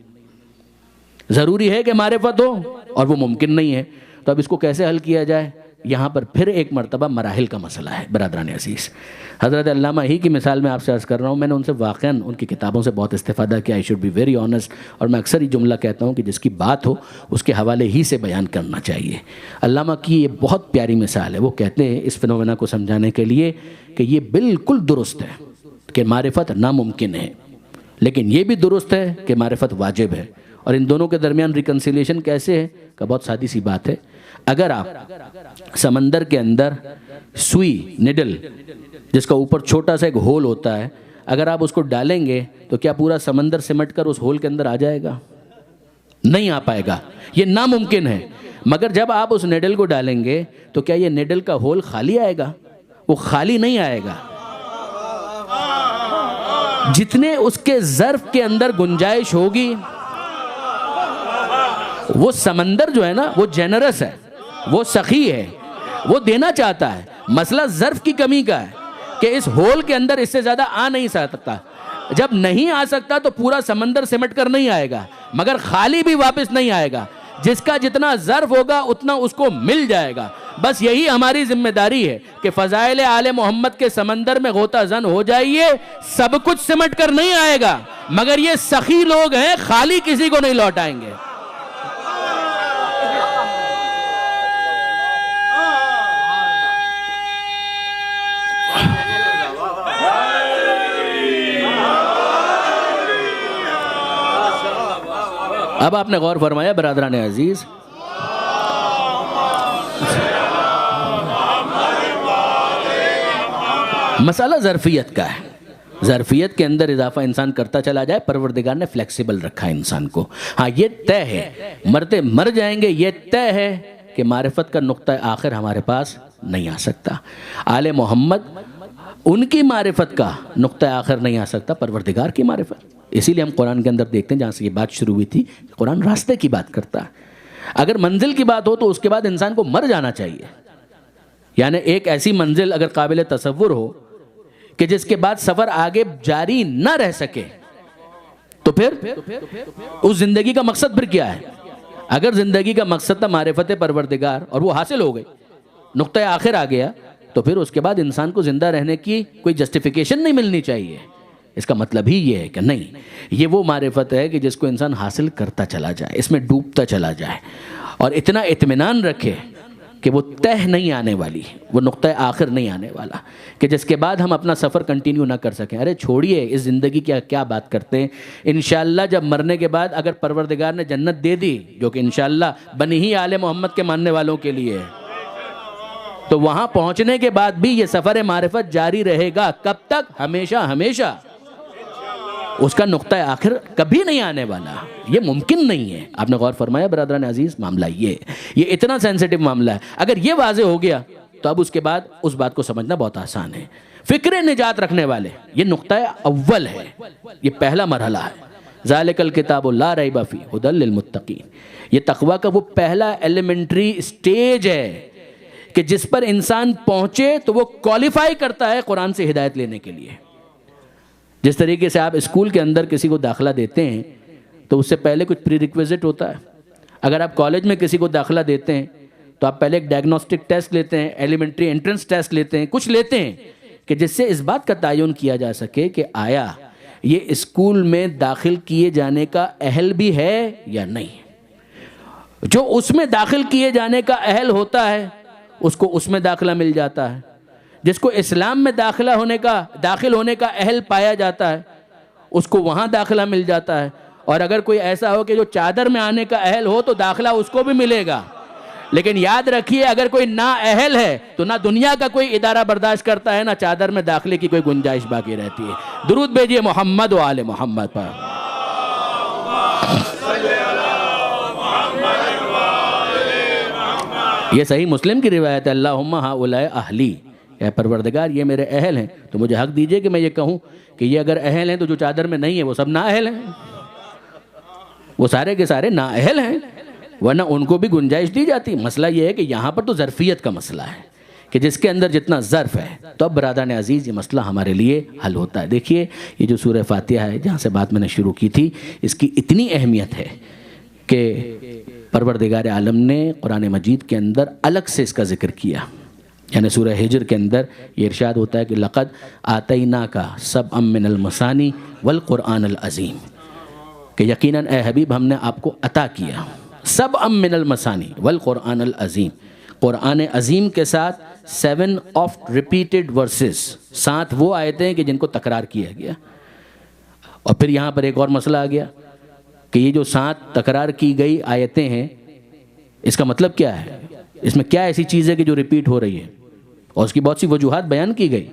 ضروری ہے کہ معرفت ہو اور وہ ممکن نہیں ہے. تو اب اس کو کیسے حل کیا جائے؟ یہاں پر پھر ایک مرتبہ مراحل کا مسئلہ ہے برادران عزیز. حضرت علامہ ہی کی مثال میں آپ سے عرض کر رہا ہوں، میں نے ان سے واقعاً ان کی کتابوں سے بہت استفادہ کیا. I should be very honest، اور میں اکثر یہ جملہ کہتا ہوں کہ جس کی بات ہو اس کے حوالے ہی سے بیان کرنا چاہیے. علامہ کی یہ بہت پیاری مثال ہے. وہ کہتے ہیں اس فنومینا کو سمجھانے کے لیے کہ یہ بالکل درست ہے کہ معرفت ناممکن ہے، لیکن یہ بھی درست ہے کہ معرفت واجب ہے. اور ان دونوں کے درمیان ریکنسیلیشن کیسے ہے؟ کہ بہت سادی سی بات ہے. اگر آپ سمندر کے اندر سوئی نڈل جس کا اوپر چھوٹا سا ایک ہول ہوتا ہے، اگر آپ اس کو ڈالیں گے تو کیا پورا سمندر سمٹ کر اس ہول کے اندر آ جائے گا؟ نہیں آ پائے گا، یہ ناممکن ہے. مگر جب آپ اس نڈل کو ڈالیں گے تو کیا یہ نڈل کا ہول خالی آئے گا؟ وہ خالی نہیں آئے گا. جتنے اس کے ظرف کے اندر گنجائش ہوگی، وہ سمندر جو ہے نا وہ جنرس ہے، وہ سخی ہے، وہ دینا چاہتا ہے. مسئلہ ظرف کی کمی کا ہے کہ اس ہول کے اندر اس سے زیادہ آ نہیں سکتا. جب نہیں آ سکتا تو پورا سمندر سمٹ کر نہیں آئے گا، مگر خالی بھی واپس نہیں آئے گا. جس کا جتنا ظرف ہوگا اتنا اس کو مل جائے گا. بس یہی ہماری ذمہ داری ہے کہ فضائل آل محمد کے سمندر میں غوطہ زن ہو جائیے. سب کچھ سمٹ کر نہیں آئے گا، مگر یہ سخی لوگ ہیں، خالی کسی کو نہیں لوٹائیں گے. اب آپ نے غور فرمایا برادران عزیز، مسئلہ ظرفیت کا ہے. ظرفیت کے اندر اضافہ انسان کرتا چلا جائے، پروردگار نے فلیکسیبل رکھا ہے انسان کو. ہاں یہ طے ہے، مرتے مر جائیں گے، یہ طے ہے کہ معرفت کا نقطہ آخر ہمارے پاس نہیں آ سکتا. آل محمد ان کی معرفت کا نقطہ آخر نہیں آ سکتا، پروردگار کی معرفت. اسی لیے ہم قرآن کے اندر دیکھتے ہیں، جہاں سے یہ بات شروع ہوئی تھی، قرآن راستے کی بات کرتا ہے. اگر منزل کی بات ہو تو اس کے بعد انسان کو مر جانا چاہیے. یعنی ایک ایسی منزل اگر قابل تصور ہو کہ جس کے بعد سفر آگے جاری نہ رہ سکے، تو پھر اس زندگی کا مقصد پھر کیا ہے؟ اگر زندگی کا مقصد تھا معرفت پروردگار اور وہ حاصل ہو گئی، نقطہ آخر آ گیا، تو پھر اس کے بعد انسان کو زندہ رہنے کی کوئی جسٹیفیکیشن نہیں ملنی چاہیے. اس کا مطلب ہی یہ ہے کہ نہیں، یہ وہ معرفت ہے کہ جس کو انسان حاصل کرتا چلا جائے، اس میں ڈوبتا چلا جائے اور اتنا اطمینان رکھے کہ وہ تہ نہیں آنے والی، وہ نقطہ آخر نہیں آنے والا، کہ جس کے بعد ہم اپنا سفر کنٹینیو نہ کر سکیں. ارے چھوڑیے اس زندگی کی کیا بات کرتے ہیں. انشاءاللہ جب مرنے کے بعد اگر پروردگار نے جنت دے دی، جو کہ انشاءاللہ بنی ہی آل محمد کے ماننے والوں کے لیے، تو وہاں پہنچنے کے بعد بھی یہ سفر معرفت جاری رہے گا. کب تک؟ ہمیشہ ہمیشہ. اس کا نقطہ آخر کبھی نہیں آنے والا، یہ ممکن نہیں ہے. آپ نے غور فرمایا برادران عزیز؟ معاملہ یہ اتنا سینسیٹیو معاملہ ہے. اگر یہ واضح ہو گیا تو اب اس کے بعد اس بات کو سمجھنا بہت آسان ہے. فکر نجات رکھنے والے، یہ نقطہ اول ہے، یہ پہلا مرحلہ ہے. ذالک الکتاب لا ریب فیہ ھدی للمتقین. یہ تقوی کا وہ پہلا ایلیمنٹری سٹیج ہے کہ جس پر انسان پہنچے تو وہ کوالیفائی کرتا ہے قرآن سے ہدایت لینے کے لیے. جس طریقے سے آپ اسکول کے اندر کسی کو داخلہ دیتے ہیں تو اس سے پہلے کچھ پری ریکویزٹ ہوتا ہے. اگر آپ کالج میں کسی کو داخلہ دیتے ہیں تو آپ پہلے ایک ڈائگنوسٹک ٹیسٹ لیتے ہیں، ایلیمنٹری انٹرنس ٹیسٹ لیتے ہیں، کچھ لیتے ہیں کہ جس سے اس بات کا تعین کیا جا سکے کہ آیا یہ اسکول میں داخل کیے جانے کا اہل بھی ہے یا نہیں. جو اس میں داخل کیے جانے کا اہل ہوتا ہے اس کو اس میں داخلہ مل جاتا ہے. جس کو اسلام میں داخل ہونے کا اہل پایا جاتا ہے اس کو وہاں داخلہ مل جاتا ہے. اور اگر کوئی ایسا ہو کہ جو چادر میں آنے کا اہل ہو تو داخلہ اس کو بھی ملے گا. لیکن یاد رکھیے اگر کوئی نا اہل ہے تو نہ دنیا کا کوئی ادارہ برداشت کرتا ہے، نہ چادر میں داخلے کی کوئی گنجائش باقی رہتی ہے. درود بھیجئے محمد و آل محمد پر. یہ صحیح مسلم کی روایت ہے. اللہم ہؤلاء اہلی، اے پروردگار یہ میرے اہل ہیں تو مجھے حق دیجئے کہ میں یہ کہوں کہ یہ اگر اہل ہیں تو جو چادر میں نہیں ہے وہ سب نا اہل ہیں، وہ سارے کے سارے نا اہل ہیں، ورنہ ان کو بھی گنجائش دی جاتی. مسئلہ یہ ہے کہ یہاں پر تو ظرفیت کا مسئلہ ہے کہ جس کے اندر جتنا ظرف ہے تو اب برادران عزیز یہ مسئلہ ہمارے لیے حل ہوتا ہے. دیکھیے یہ جو سورہ فاتحہ ہے جہاں سے بات میں نے شروع کی تھی، اس کی اتنی اہمیت ہے کہ پروردگار عالم نے قرآن مجید کے اندر الگ سے اس کا ذکر کیا. یعنی سورہ ہجر کے اندر یہ ارشاد ہوتا ہے کہ لقد آتیناک سبعا من المثانی والقرآن العظیم، کہ یقیناً اے حبیب ہم نے آپ کو عطا کیا سبعا من المثانی والقرآن العظیم، قرآن عظیم کے ساتھ 7 آفٹ ریپیٹڈ ورسز، 7 وہ آیتیں کہ جن کو تکرار کیا گیا. اور پھر یہاں پر ایک اور مسئلہ آ گیا کہ یہ جو 7 تکرار کی گئی آیتیں ہیں اس کا مطلب کیا ہے؟ اس میں کیا ایسی چیز ہے کہ جو ریپیٹ ہو رہی ہے؟ اور اس کی بہت سی وجوہات بیان کی گئی.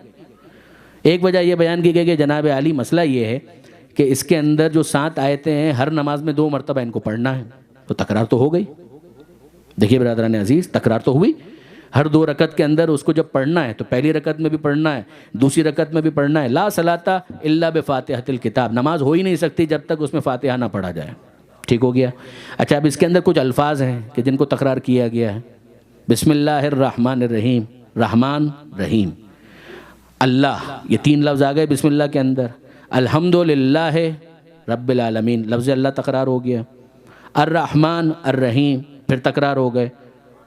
ایک وجہ یہ بیان کی گئی کہ جناب عالی مسئلہ یہ ہے کہ اس کے اندر جو 7 آیتیں ہیں ہر نماز میں 2 مرتبہ ان کو پڑھنا ہے، تو تکرار تو ہو گئی. دیکھیے برادران عزیز تکرار تو ہوئی. ہر 2 رکعت کے اندر اس کو جب پڑھنا ہے تو پہلی رکعت میں بھی پڑھنا ہے، دوسری رکعت میں بھی پڑھنا ہے. لا صلاۃ الا بفاتحۃ الکتاب، نماز ہو ہی نہیں سکتی جب تک اس میں فاتحہ نہ پڑھا جائے. ٹھیک ہو گیا. اچھا اب اس کے اندر کچھ الفاظ ہیں کہ جن کو تکرار کیا گیا ہے. بسم اللہ الرحمن الرحیم، رحمان رحیم، اللہ، یہ 3 لفظ آ گئے بسم اللہ کے اندر. الحمدللہ رب العالمین، لفظ اللہ تکرار ہو گیا. الرحمن الرحیم پھر تکرار ہو گئے.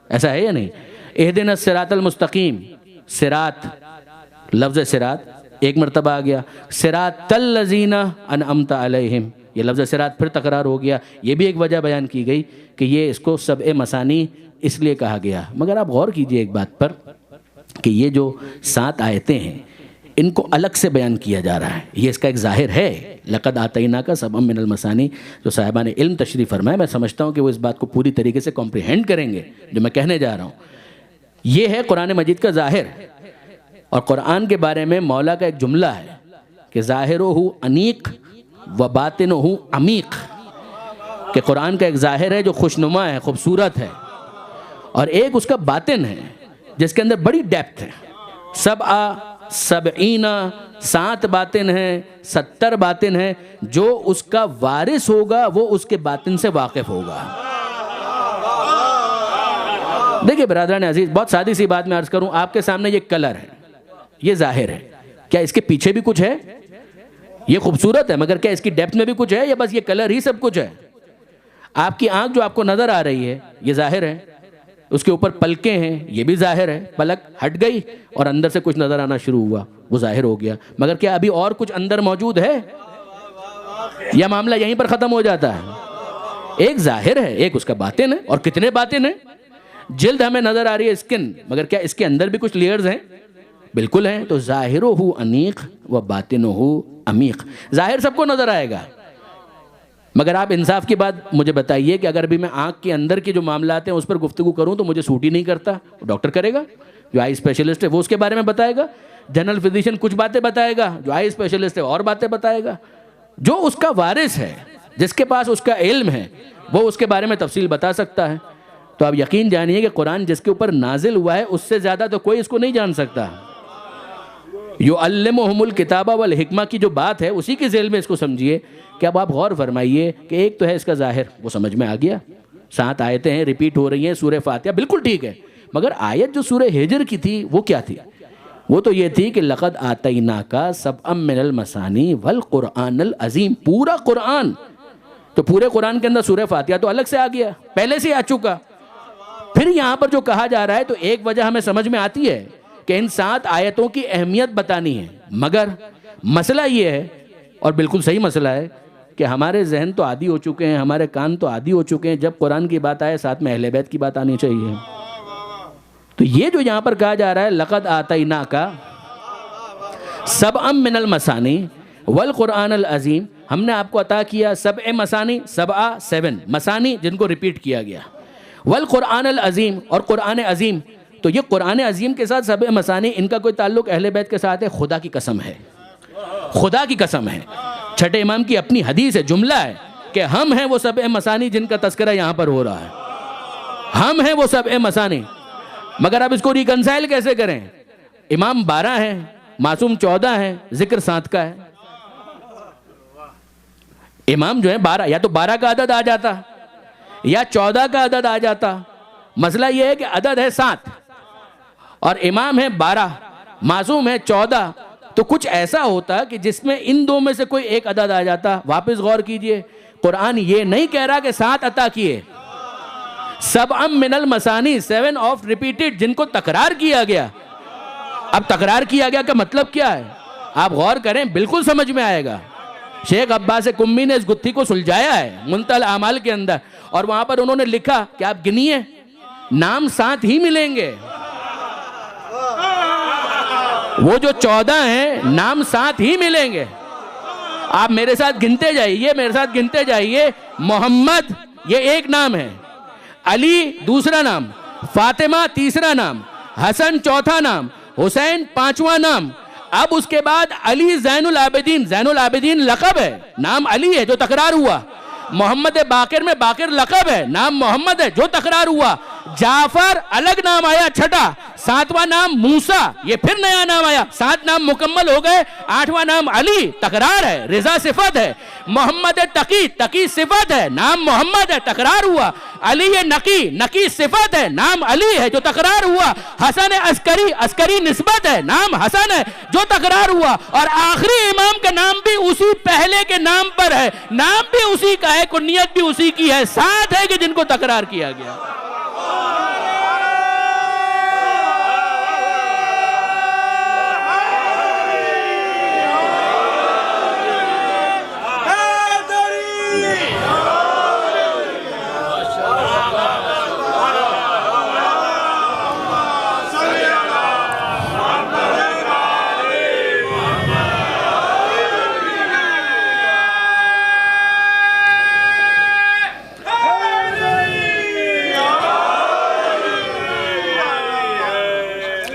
ایسا ہے یا نہیں؟ اہدنا الصراط المستقیم، صراط، لفظ صراط 1 مرتبہ آ گیا. صراط الذین انعمت علیہم، یہ لفظ صراط پھر تکرار ہو گیا. یہ بھی ایک وجہ بیان کی گئی کہ یہ اس کو 7 مثانی اس لیے کہا گیا. مگر آپ غور کیجئے ایک بات پر کہ یہ جو 7 آیتیں ہیں ان کو الگ سے بیان کیا جا رہا ہے. یہ اس کا ایک ظاہر ہے. لقد آتیناک سبعا من المثانی، جو صاحبان علم تشریف فرمائے، میں سمجھتا ہوں کہ وہ اس بات کو پوری طریقے سے کمپریہنڈ کریں گے جو میں کہنے جا رہا ہوں. یہ ہے قرآن مجید کا ظاہر. اور قرآن کے بارے میں مولا کا ایک جملہ ہے کہ ظاہرہ انیق و باطنہ عمیق، کہ قرآن کا ایک ظاہر ہے جو خوشنما ہے، خوبصورت ہے، اور ایک اس کا باطن ہے جس کے اندر بڑی ڈیپتھ ہے۔ 7 باطن ہیں، 70 باطن ہیں، جو اس کا وارث ہوگا وہ اس کے باطن سے واقف ہوگا۔ دیکھیں برادران عزیز، بہت سادی سی بات میں عرض کروں، آپ کے سامنے یہ کلر ہے، یہ ظاہر ہے، کیا اس کے پیچھے بھی کچھ ہے؟ یہ خوبصورت ہے مگر کیا اس کی ڈیپتھ میں بھی کچھ ہے، یا بس یہ کلر ہی سب کچھ ہے؟ آپ کی آنکھ جو آپ کو نظر آ رہی ہے یہ ظاہر ہے، اس کے اوپر پلکیں ہیں، یہ بھی ظاہر ہے، پلک ہٹ گئی اور اندر سے کچھ نظر آنا شروع ہوا، وہ ظاہر ہو گیا، مگر کیا ابھی اور کچھ اندر موجود ہے، یا معاملہ یہیں پر ختم ہو جاتا ہے؟ ایک ظاہر ہے، ایک اس کا باطن ہے، اور کتنے باطن ہیں؟ جلد ہمیں نظر آ رہی ہے اسکن، مگر کیا اس کے اندر بھی کچھ لیئرز ہیں؟ بالکل ہیں۔ تو ظاہرہ انیق و باطنہ عمیق، ظاہر سب کو نظر آئے گا، مگر آپ انصاف کی بات مجھے بتائیے کہ اگر بھی میں آنکھ کے اندر کے جو معاملات ہیں اس پر گفتگو کروں تو مجھے سوٹ ہی نہیں کرتا، ڈاکٹر کرے گا، جو آئی اسپیشلسٹ ہے وہ اس کے بارے میں بتائے گا، جنرل فزیشین کچھ باتیں بتائے گا، جو آئی اسپیشلسٹ ہے اور باتیں بتائے گا، جو اس کا وارث ہے، جس کے پاس اس کا علم ہے، وہ اس کے بارے میں تفصیل بتا سکتا ہے۔ تو آپ یقین جانیے کہ قرآن جس کے اوپر نازل ہوا ہے اس سے زیادہ تو کوئی اس کو نہیں جان سکتا۔ یعلمہم الکتاب والحکمہ کی جو بات ہے اسی کے ذیل میں اس کو سمجھیے کہ اب آپ غور فرمائیے کہ ایک تو ہے اس کا ظاہر، وہ سمجھ میں آ گیا، 7 آیتیں ہیں، ریپیٹ ہو رہی ہیں، سورہ فاتحہ بالکل ٹھیک ہے، مگر آیت جو سورہ ہجر کی تھی وہ کیا تھی؟ وہ تو یہ تھی کہ لقد آتیناک سبعا من المثانی والقرآن العظیم، پورا قرآن، تو پورے قرآن کے اندر سورہ فاتحہ تو الگ سے آ گیا، پہلے سے آ چکا۔ پھر یہاں پر جو کہا جا رہا ہے تو ایک وجہ ہمیں سمجھ میں آتی ہے کہ ان 7 آیتوں کی اہمیت بتانی ہے، مگر مسئلہ یہ ہے، اور بالکل صحیح مسئلہ ہے، کہ ہمارے ذہن تو عادی ہو چکے ہیں، ہمارے کان تو عادی ہو چکے ہیں، جب قرآن کی بات آئے ساتھ میں اہل بیت کی بات آنی چاہیے۔ تو یہ جو یہاں پر کہا جا رہا ہے لقد آتیناک سبعا من المثانی والقرآن العظیم، ہم نے آپ کو عطا کیا 7 مثانی، 7 مثانی جن کو ریپیٹ کیا گیا، والقرآن العظیم اور قرآن عظیم۔ تو یہ قرآن عظیم کے ساتھ 7 مثانی، ان کا کوئی تعلق اہل بیت کے ساتھ ہے؟ خدا کی قسم ہے، خدا کی قسم ہے، چھٹے امام کی اپنی حدیث ہے، جملہ ہے کہ ہم ہیں وہ 7 مثانی جن کا تذکرہ یہاں پر ہو رہا ہے، ہم ہیں وہ 7 مثانی۔ مگر اب اس کو ریکنسائل کیسے کریں؟ امام 12 ہیں، معصوم 14 ہیں، ذکر 7 کا ہے۔ امام جو ہے 12، یا تو 12 کا عدد آ جاتا یا 14 کا عدد آ جاتا، مسئلہ یہ ہے کہ عدد ہے 7 اور امام ہے 12، معصوم ہے 14، تو کچھ ایسا ہوتا کہ جس میں ان دو میں سے کوئی ایک عدد آ جاتا۔ واپس غور کیجئے، قرآن یہ نہیں کہہ رہا کہ 7 عطا کیے، 7 من المثانی، 7 آف ریپیٹڈ جن کو تکرار کیا گیا۔ اب تکرار کیا گیا کا مطلب کیا ہے؟ آپ غور کریں، بالکل سمجھ میں آئے گا۔ شیخ عباس کمی نے اس گتھی کو سلجھایا ہے منتہی الاعمال کے اندر، اور وہاں پر انہوں نے لکھا کہ آپ گنیے، نام 7 ہی ملیں گے، وہ جو 14 ہیں نام 7 ہی ملیں گے۔ آپ میرے ساتھ گنتے جائیے، میرے ساتھ گنتے جائیے۔ محمد یہ ایک نام ہے، علی دوسرا نام، فاطمہ تیسرا نام، حسن چوتھا نام، حسین 5واں نام۔ اب اس کے بعد علی زین العابدین، زین العابدین لقب ہے، نام علی ہے جو تکرار ہوا۔ محمد باقر میں باقر لقب ہے، نام محمد ہے جو تکرار ہوا۔ جعفر الگ نام آیا چھٹا، 7واں نام موسیٰ، یہ پھر نیا نام آیا، 7 نام مکمل ہو گئے، 8واں نام علی تکرار ہے، رضا صفت ہے۔ محمد تقی، تقی صفت ہے، نام محمد ہے تکرار ہوا۔ علی نقی، نقی صفت ہے، نام علی ہے جو تکرار ہوا۔ حسن عسکری، عسکری نسبت ہے، نام حسن ہے جو تکرار ہوا۔ اور آخری امام کا نام بھی اسی پہلے کے نام پر ہے، نام بھی اسی کا ہے، کنیت بھی اسی کی ہے، 7 ہے کہ جن کو تکرار کیا گیا۔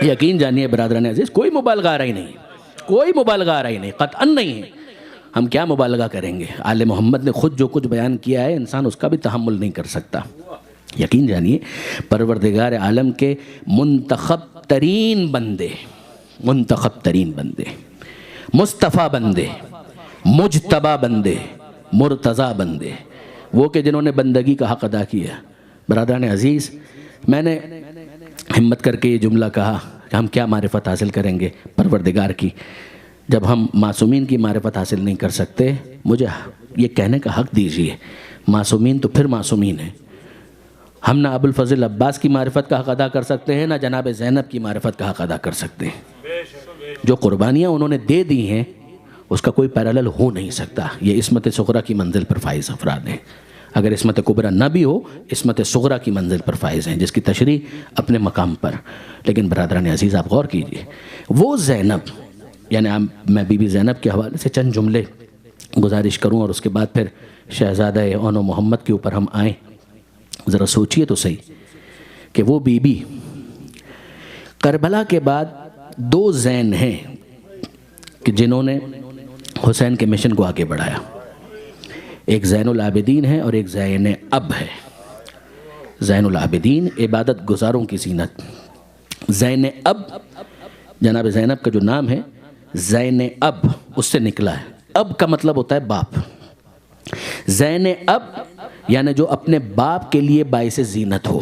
یقین جانیے برادران عزیز، کوئی مبالغہ رہی نہیں، کوئی مبالغہ آ رہی نہیں، قطعاً نہیں ہے۔ ہم کیا مبالغہ کریں گے؟ آل محمد نے خود جو کچھ بیان کیا ہے انسان اس کا بھی تحمل نہیں کر سکتا۔ یقین جانیے پروردگار عالم کے منتخب ترین بندے، منتخب ترین بندے، مصطفیٰ بندے، مجتبی بندے، مرتضی بندے، وہ کہ جنہوں نے بندگی کا حق ادا کیا۔ برادران عزیز، میں نے ہمت کر کے یہ جملہ کہا کہ ہم کیا معرفت حاصل کریں گے پروردگار کی جب ہم معصومین کی معرفت حاصل نہیں کر سکتے۔ مجھے یہ کہنے کا حق دیجئے، معصومین تو پھر معصومین ہیں۔ ہم نہ ابو الفضل عباس کی معرفت کا حق ادا کر سکتے ہیں، نہ جناب زینب کی معرفت کا حق ادا کر سکتے ہیں۔ جو قربانیاں انہوں نے دے دی ہیں اس کا کوئی پیرالل ہو نہیں سکتا۔ یہ عصمت صغریٰ کی منزل پر فائز افراد ہیں۔ اگر عصمت کبریٰ نہ بھی ہو، عصمت صغریٰ کی منزل پر فائز ہیں، جس کی تشریح اپنے مقام پر۔ لیکن برادران عزیز آپ غور کیجئے، وہ زینب، یعنی میں بی بی زینب کے حوالے سے چند جملے گزارش کروں اور اس کے بعد پھر شہزادہ اون و محمد کے اوپر ہم آئیں۔ ذرا سوچئے تو صحیح کہ وہ بی بی کربلا کے بعد دو زین ہیں کہ جنہوں نے حسین کے مشن کو آگے بڑھایا۔ ایک زین العابدین ہے اور ایک زین اب ہے۔ زین العابدین عبادت گزاروں کی زینت، زین اب جناب زینب کا جو نام ہے زین اب اس سے نکلا ہے۔ اب کا مطلب ہوتا ہے باپ۔ زین اب یعنی جو اپنے باپ کے لیے باعث زینت ہو۔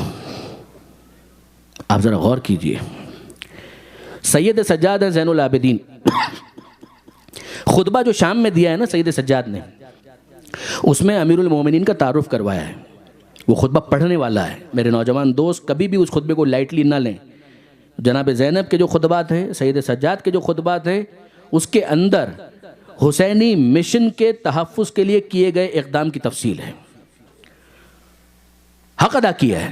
آپ ذرا غور کیجئے، سید سجاد ہیں زین العابدین۔ خطبہ جو شام میں دیا ہے نا سید سجاد نے، اس میں امیر المومنین کا تعارف کروایا ہے۔ وہ خطبہ پڑھنے والا ہے۔ میرے نوجوان دوست کبھی بھی اس خطبے کو لائٹلی نہ لیں۔ جناب زینب کے جو خطبات ہیں، سید سجاد کے جو خطبات ہیں، اس کے اندر حسینی مشن کے تحفظ کے لیے کیے گئے اقدام کی تفصیل ہے۔ حق ادا کیا ہے۔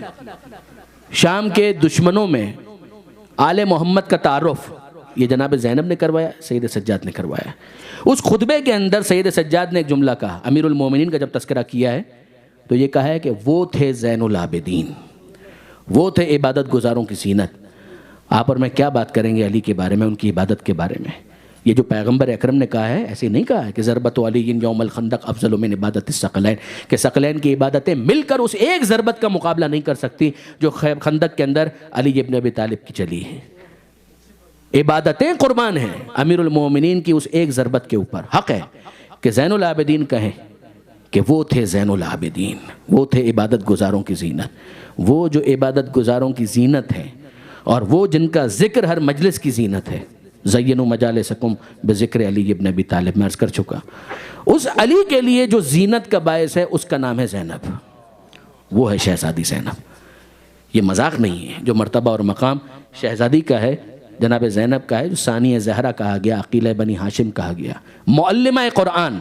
شام کے دشمنوں میں آل محمد کا تعارف یہ جناب زینب نے کروایا، سید سجاد نے کروایا۔ اس خطبے کے اندر سید سجاد نے ایک جملہ کہا، امیر المومنین کا جب تذکرہ کیا ہے تو یہ کہا ہے کہ وہ تھے زین العابدین، وہ تھے عبادت گزاروں کی زینت۔ آپ اور میں کیا بات کریں گے علی کے بارے میں، ان کی عبادت کے بارے میں؟ یہ جو پیغمبر اکرم نے کہا ہے ایسے نہیں کہا ہے کہ ضربت علی یوم الخندق افضل من عبادت الثقلین، کہ ثقلین کی عبادتیں مل کر اس ایک ضربت کا مقابلہ نہیں کر سکتی جو خندق کے اندر علی ابن ابی طالب کی چلی ہے۔ عبادتیں قربان ہیں امیر المومنین کی اس ایک ضربت کے اوپر۔ حق ہے کہ زین العابدین کہیں کہ وہ تھے زین العابدین، وہ تھے عبادت گزاروں کی زینت، وہ جو عبادت گزاروں کی زینت ہے اور وہ جن کا ذکر ہر مجلس کی زینت ہے۔ زینوا مجالسکم بذکر علی ابن ابی طالب، میں عرض کر چکا۔ اس علی کے لیے جو زینت کا باعث ہے اس کا نام ہے زینب، وہ ہے شہزادی زینب۔ یہ مذاق نہیں ہے۔ جو مرتبہ اور مقام شہزادی کا ہے، جناب زینب کا ہے، جو ثانی زہرا کہا گیا، عقیلہ بنی ہاشم کہا گیا، معلمہ قرآن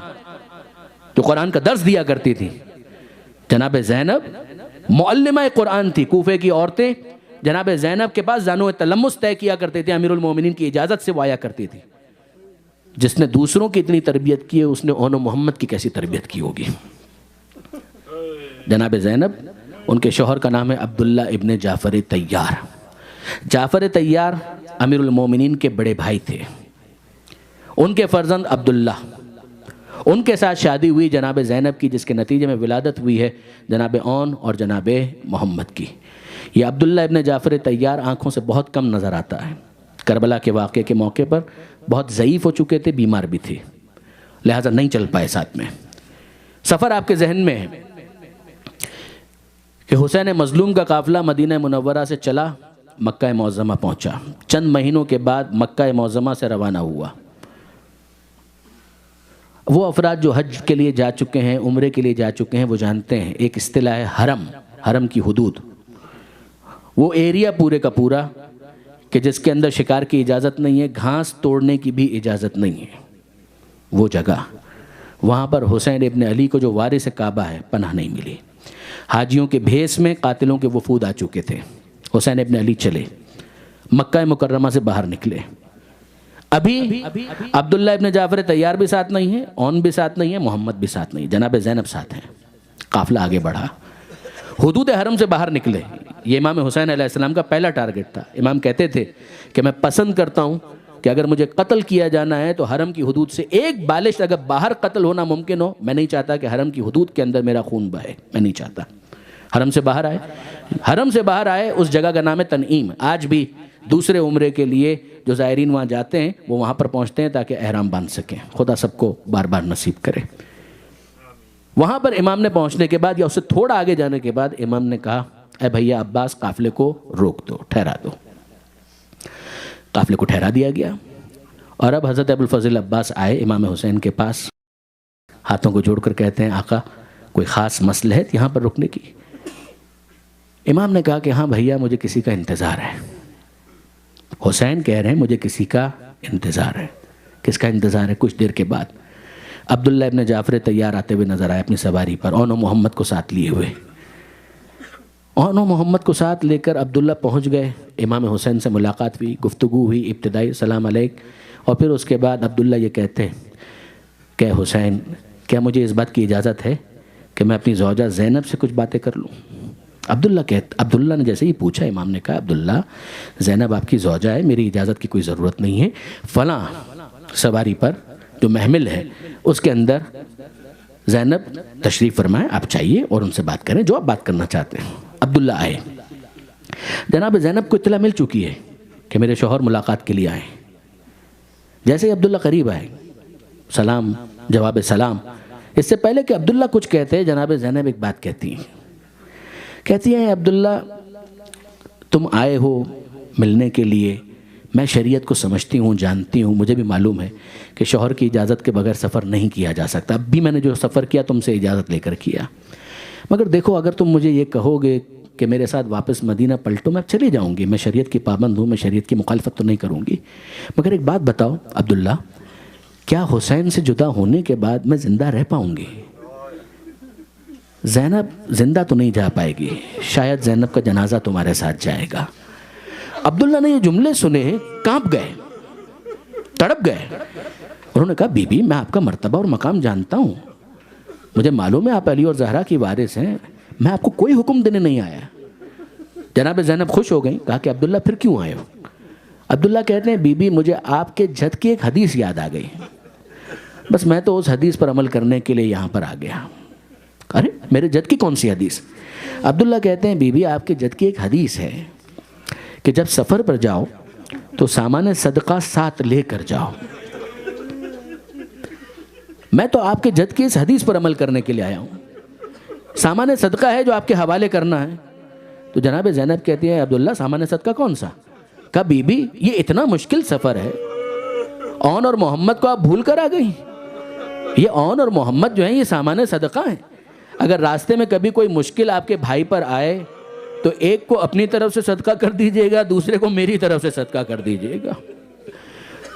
جو قرآن کا درس دیا کرتی تھی، جناب زینب معلمہ قرآن تھی۔ کوفے کی عورتیں جناب زینب کے پاس زانو تلمس طے کیا کرتے تھے، امیر المومنین کی اجازت سے وہ آیا کرتی تھی۔ جس نے دوسروں کی اتنی تربیت کی ہے اس نے اون و محمد کی کیسی تربیت کی ہوگی۔ جناب زینب، ان کے شوہر کا نام ہے عبداللہ ابن جعفر طیار۔ جعفر طیار امیر المومنین کے بڑے بھائی تھے۔ ان کے فرزند عبداللہ، ان کے ساتھ شادی ہوئی جناب زینب کی، جس کے نتیجے میں ولادت ہوئی ہے جناب اون اور جناب محمد کی۔ یہ عبداللہ ابن جعفر طیار آنکھوں سے بہت کم نظر آتا ہے۔ کربلا کے واقعے کے موقع پر بہت ضعیف ہو چکے تھے، بیمار بھی تھے، لہٰذا نہیں چل پائے ساتھ میں۔ سفر آپ کے ذہن میں ہے کہ حسین مظلوم کا قافلہ مدینہ منورہ سے چلا، مکہ معظمہ پہنچا، چند مہینوں کے بعد مکہ معظمہ سے روانہ ہوا۔ وہ افراد جو حج کے لیے جا چکے ہیں، عمرے کے لیے جا چکے ہیں، وہ جانتے ہیں ایک اصطلاح ہے حرم، حرم کی حدود، وہ ایریا پورے کا پورا کہ جس کے اندر شکار کی اجازت نہیں ہے، گھاس توڑنے کی بھی اجازت نہیں ہے۔ وہ جگہ، وہاں پر حسین ابن علی کو جو وارث کعبہ ہے پناہ نہیں ملی۔ حاجیوں کے بھیس میں قاتلوں کے وفود آ چکے تھے۔ حسین ابن علی چلے، مکہ مکرمہ سے باہر نکلے۔ ابھی عبداللہ ابن جعفر طیار بھی ساتھ نہیں ہے، اون بھی ساتھ نہیں ہے، محمد بھی ساتھ نہیں ہے، جناب زینب ساتھ ہیں۔ قافلہ آگے بڑھا، حدود حرم سے باہر نکلے۔ یہ امام حسین علیہ السلام کا پہلا ٹارگٹ تھا۔ امام کہتے تھے کہ میں پسند کرتا ہوں کہ اگر مجھے قتل کیا جانا ہے تو حرم کی حدود سے ایک بالشت اگر باہر قتل ہونا ممکن ہو، میں نہیں چاہتا کہ حرم کی حدود کے اندر میرا خون بہے، میں نہیں چاہتا۔ حرم سے باہر آئے، حرم سے باہر آئے، اس جگہ کا نام ہے تنعیم۔ آج بھی دوسرے عمرے کے لیے جو زائرین وہاں جاتے ہیں وہ وہاں پر پہنچتے ہیں تاکہ احرام باندھ سکیں۔ خدا سب کو بار بار نصیب کرے۔ وہاں پر امام نے پہنچنے کے بعد یا اس سے تھوڑا آگے جانے کے بعد امام نے کہا، اے بھیا عباس، قافلے کو روک دو، ٹھہرا دو۔ قافلے کو ٹھہرا دیا گیا، اور اب حضرت ابوالفضل عباس آئے امام حسین کے پاس، ہاتھوں کو جوڑ کر کہتے ہیں، آقا کوئی خاص مصلحت یہاں پر رکنے کی؟ امام نے کہا کہ ہاں بھیا، مجھے کسی کا انتظار ہے۔ حسین کہہ رہے ہیں مجھے کسی کا انتظار ہے۔ کس کا انتظار ہے؟ کچھ دیر کے بعد عبداللہ ابن جعفر طیار آتے ہوئے نظر آئے اپنی سواری پر، اون و محمد کو ساتھ لیے ہوئے۔ اون و محمد کو ساتھ لے کر عبداللہ پہنچ گئے، امام حسین سے ملاقات ہوئی، گفتگو ہوئی ابتدائی، سلام علیک، اور پھر اس کے بعد عبداللہ یہ کہتے ہیں کہ حسین، کیا مجھے اس بات کی اجازت ہے کہ میں اپنی زوجہ زینب سے کچھ باتیں کر لوں؟ عبداللہ نے جیسے ہی پوچھا، امام نے کہا، عبداللہ زینب آپ کی زوجہ ہے، میری اجازت کی کوئی ضرورت نہیں ہے، فلاں سواری پر جو محمل ہے اس کے اندر زینب تشریف فرمائیں، آپ چاہیے اور ان سے بات کریں جو آپ بات کرنا چاہتے ہیں۔ عبداللہ آئے، جناب زینب کو اطلاع مل چکی ہے کہ میرے شوہر ملاقات کے لیے آئے۔ جیسے ہی عبداللہ قریب آئے، سلام، جواب سلام، اس سے پہلے کہ عبداللہ کچھ کہتے جناب زینب ایک بات کہتی ہیں، عبداللہ تم آئے ہو ملنے کے لیے، میں شریعت کو سمجھتی ہوں، جانتی ہوں، مجھے بھی معلوم ہے کہ شوہر کی اجازت کے بغیر سفر نہیں کیا جا سکتا۔ اب بھی میں نے جو سفر کیا تم سے اجازت لے کر کیا، مگر دیکھو اگر تم مجھے یہ کہو گے کہ میرے ساتھ واپس مدینہ پلٹو، میں چلی جاؤں گی، میں شریعت کی پابند ہوں، میں شریعت کی مخالفت تو نہیں کروں گی، مگر ایک بات بتاؤ عبداللہ، کیا حسین سے جدا ہونے کے بعد میں زندہ رہ پاؤں گی؟ زینب زندہ تو نہیں جا پائے گی، شاید زینب کا جنازہ تمہارے ساتھ جائے گا۔ عبداللہ نے یہ جملے سنے، کانپ گئے، تڑپ گئے۔ انہوں نے کہا، بی بی میں آپ کا مرتبہ اور مقام جانتا ہوں، مجھے معلوم ہے آپ علی اور زہرا کی وارث ہیں، میں آپ کو کوئی حکم دینے نہیں آیا۔ جناب زینب خوش ہو گئیں، کہا کہ عبداللہ پھر کیوں آئے ہو؟ عبداللہ کہتے ہیں، بی بی مجھے آپ کے جد کی ایک حدیث یاد آ گئی، بس میں تو اس حدیث پر عمل کرنے کے لیے یہاں پر آ گیا۔ ارے میرے جد کی کون سی حدیث؟ عبداللہ کہتے ہیں، بی بی آپ کے جد کی ایک حدیث ہے کہ جب سفر پر جاؤ تو سامان صدقہ ساتھ لے کر جاؤ۔ میں تو آپ کے جد کی اس حدیث پر عمل کرنے کے لیے آیا ہوں، سامان صدقہ ہے جو آپ کے حوالے کرنا ہے۔ تو جناب زینب کہتی ہے، عبداللہ سامان صدقہ کون سا؟ کہا، بی بی یہ اتنا مشکل سفر ہے، اون اور محمد کو آپ بھول کر آ گئی؟ یہ اون اور محمد جو ہیں یہ سامان صدقہ ہیں، اگر راستے میں کبھی کوئی مشکل آپ کے بھائی پر آئے تو ایک کو اپنی طرف سے صدقہ کر دیجئے گا، دوسرے کو میری طرف سے صدقہ کر دیجئے گا۔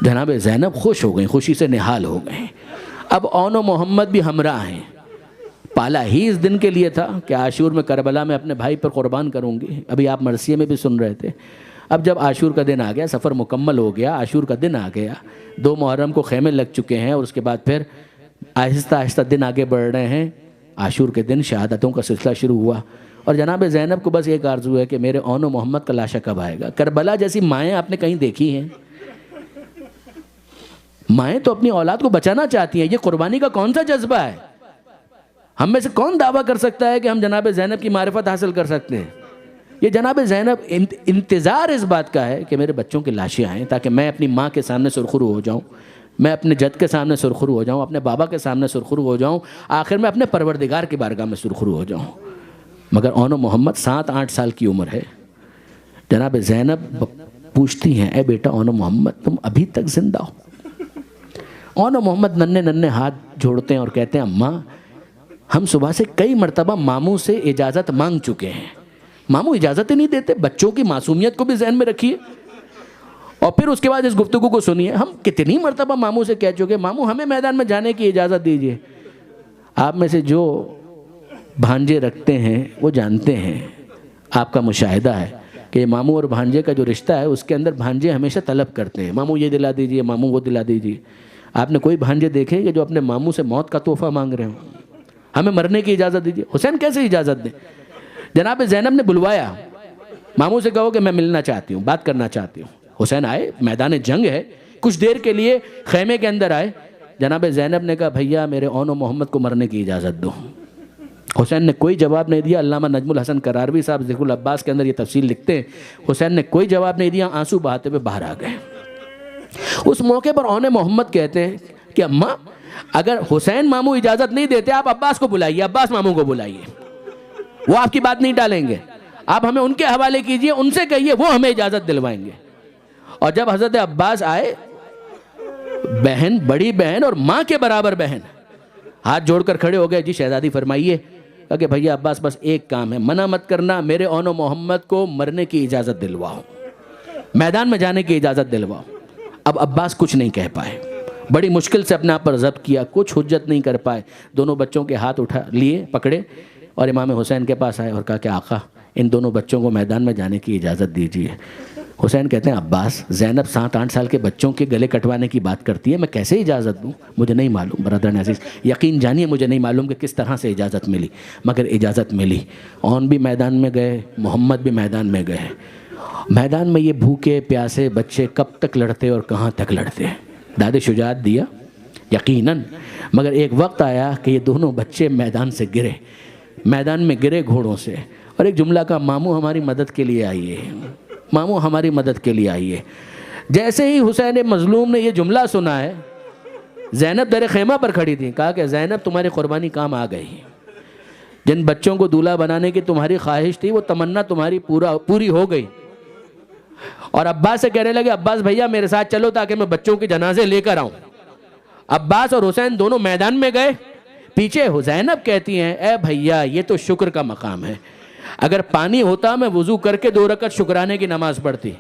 جناب زینب خوش ہو گئیں، خوشی سے نہال ہو گئیں۔ اب اون و محمد بھی ہمراہ ہیں، پالا ہی اس دن کے لیے تھا کہ عاشور میں کربلا میں اپنے بھائی پر قربان کروں گی۔ ابھی آپ مرثیے میں بھی سن رہے تھے، اب جب عاشور کا دن آ گیا، سفر مکمل ہو گیا، عاشور کا دن آ گیا، 2 محرم کو خیمے لگ چکے ہیں، اور اس کے بعد پھر آہستہ آہستہ دن آگے بڑھ رہے ہیں۔ عاشور کے دن شہادتوں کا سلسلہ شروع ہوا، اور جناب زینب کو بس ایک آرزو ہے کہ میرے اون و محمد کا لاشا کب آئے گا۔ کربلا جیسی مائیں آپ نے کہیں دیکھی ہیں؟ مائیں تو اپنی اولاد کو بچانا چاہتی ہیں، یہ قربانی کا کون سا جذبہ ہے؟ ہم میں سے کون دعویٰ کر سکتا ہے کہ ہم جناب زینب کی معرفت حاصل کر سکتے ہیں؟ یہ جناب زینب انتظار اس بات کا ہے کہ میرے بچوں کی لاشیں آئیں تاکہ میں اپنی ماں کے سامنے سرخرو ہو جاؤں، میں اپنے جد کے سامنے سرخرو ہو جاؤں، اپنے بابا کے سامنے سرخرو ہو جاؤں، آخر میں اپنے پروردگار کی بارگاہ میں سرخرو ہو جاؤں۔ مگر اون و محمد 7-8 سال کی عمر ہے۔ جناب زینب پوچھتی ہیں، اے بیٹا اون و محمد تم ابھی تک زندہ ہو؟ اون و محمد ننھے ہاتھ جوڑتے ہیں اور کہتے ہیں، اماں ہم صبح سے کئی مرتبہ ماموں سے اجازت مانگ چکے ہیں، ماموں اجازت ہی نہیں دیتے، بچوں کی معصومیت کو بھی ذہن میں رکھیے۔ اور پھر اس کے بعد اس گفتگو کو سنیے، ہم کتنی مرتبہ ماموں سے کہہ چکے، ماموں ہمیں میدان میں جانے کی اجازت دیجیے۔ آپ میں سے جو بھانجے رکھتے ہیں وہ جانتے ہیں، آپ کا مشاہدہ ہے کہ ماموں اور بھانجے کا جو رشتہ ہے اس کے اندر بھانجے ہمیشہ طلب کرتے ہیں، ماموں یہ دلا دیجیے، ماموں وہ دلا دیجیے۔ آپ نے کوئی بھانجے دیکھے کہ جو اپنے ماموں سے موت کا تحفہ مانگ رہے ہوں؟ ہمیں مرنے کی اجازت دیجیے۔ حسین کیسے اجازت دیں؟ جناب زینب نے بلوایا، ماموں سے کہو کہ میں ملنا چاہتی ہوں، بات کرنا چاہتی ہوں۔ حسین آئے، میدان جنگ ہے، کچھ دیر کے لیے خیمے کے اندر آئے. جناب زینب نے کہا بھیا میرے اون و محمد کو مرنے کی اجازت دو. حسین نے کوئی جواب نہیں دیا. علامہ نجم الحسن قراروی صاحب ذکر العباس کے اندر یہ تفصیل لکھتے ہیں, حسین نے کوئی جواب نہیں دیا, آنسو بہاتے ہوئے باہر آ گئے. اس موقع پر اون محمد کہتے ہیں کہ اماں اگر حسین ماموں اجازت نہیں دیتے آپ عباس کو بلائیے, عباس ماموں کو بلائیے, وہ آپ کی بات نہیں ٹالیں گے, آپ ہمیں ان کے حوالے کیجئے, ان سے کہیے وہ ہمیں اجازت دلوائیں گے. اور جب حضرت عباس آئے, بہن, بڑی بہن اور ماں کے برابر بہن, ہاتھ جوڑ کر کھڑے ہو گئے, جی شہزادی فرمائیے. کہ بھیا عباس بس ایک کام ہے, منع مت کرنا, میرے اون و محمد کو مرنے کی اجازت دلواؤ, میدان میں جانے کی اجازت دلواؤ. اب عباس کچھ نہیں کہہ پائے, بڑی مشکل سے اپنے آپ پر ضبط کیا, کچھ حجت نہیں کر پائے. دونوں بچوں کے ہاتھ اٹھا لیے, پکڑے اور امام حسین کے پاس آئے اور کہا کہ آقا ان دونوں بچوں کو میدان میں جانے کی اجازت دیجیے. حسین کہتے ہیں عباس زینب 7-8 سال کے بچوں کے گلے کٹوانے کی بات کرتی ہے, میں کیسے اجازت دوں؟ مجھے نہیں معلوم برادران عزیز, یقین جانیے مجھے نہیں معلوم کہ کس طرح سے اجازت ملی, مگر اجازت ملی. اون بھی میدان میں گئے, محمد بھی میدان میں گئے. میدان میں یہ بھوکے پیاسے بچے کب تک لڑتے اور کہاں تک لڑتے؟ داد شجاعت دیا یقیناً, مگر ایک وقت آیا کہ یہ دونوں بچے میدان سے گرے, میدان میں گرے گھوڑوں سے, اور ایک جملہ کا ماموں ہماری مدد کے لیے آئیے, ماموں ہماری مدد کے لیے آئیے. جیسے ہی حسین مظلوم نے یہ جملہ سنا ہے, زینب در خیمہ پر کھڑی تھی, کہا کہ زینب تمہاری قربانی کام آ گئی, جن بچوں کو دولہا بنانے کی تمہاری خواہش تھی وہ تمنا تمہاری پوری ہو گئی. اور عباس سے کہنے لگے عباس بھیا میرے ساتھ چلو تاکہ میں بچوں کے جنازے لے کر آؤں. عباس اور حسین دونوں میدان میں گئے. پیچھے زینب کہتی ہیں اے بھیا یہ تو شکر کا مقام ہے, اگر پانی ہوتا میں وضو کر کے 2 رکعت شکرانے کی نماز پڑھتی,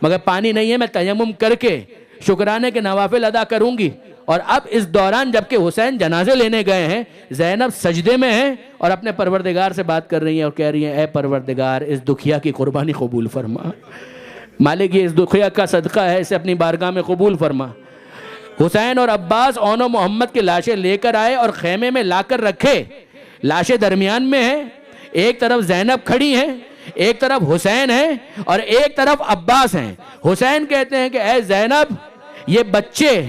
مگر پانی نہیں ہے, میں تیمم کر کے شکرانے کے نوافل ادا کروں گی. اور اب اس دوران جبکہ حسین جنازے لینے گئے ہیں, زینب سجدے میں ہیں اور اپنے پروردگار سے بات کر رہی ہیں اور کہہ رہی ہیں اے پروردگار اس دکھیا کی قربانی قبول فرما, مالک یہ اس دکھیا کا صدقہ ہے, اسے اپنی بارگاہ میں قبول فرما. حسین اور عباس اون و محمد کی لاشیں لے کر آئے اور خیمے میں لا کر رکھے. لاشیں درمیان میں ہیں, ایک طرف زینب کھڑی ہیں, ایک طرف حسین ہیں اور ایک طرف عباس ہیں. حسین کہتے ہیں کہ اے زینب یہ بچے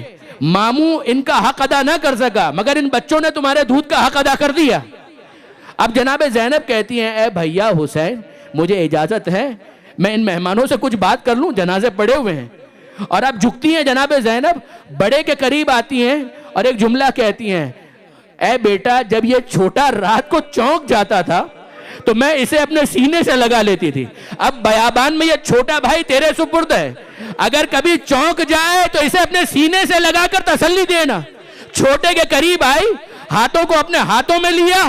ماموں ان کا حق ادا نہ کر سکا, مگر ان بچوں نے تمہارے دودھ کا حق ادا کر دیا. اب جناب زینب کہتی ہیں اے بھیا حسین مجھے اجازت ہے, میں ان مہمانوں سے کچھ بات کر لوں, جنازے پڑے ہوئے ہیں. اور اب جھکتی ہیں جناب زینب, بڑے کے قریب آتی ہیں اور ایک جملہ کہتی ہیں اے بیٹا جب یہ چھوٹا رات کو چونک جاتا تھا تو میں اسے اپنے سینے سے لگا لیتی تھی, اب بیابان میں یہ چھوٹا بھائی تیرے سپرد ہے, اگر کبھی چونک جائے تو اسے اپنے سینے سے لگا کر تسلی دینا. چھوٹے کے قریب آئی, ہاتھوں کو اپنے ہاتھوں میں لیا,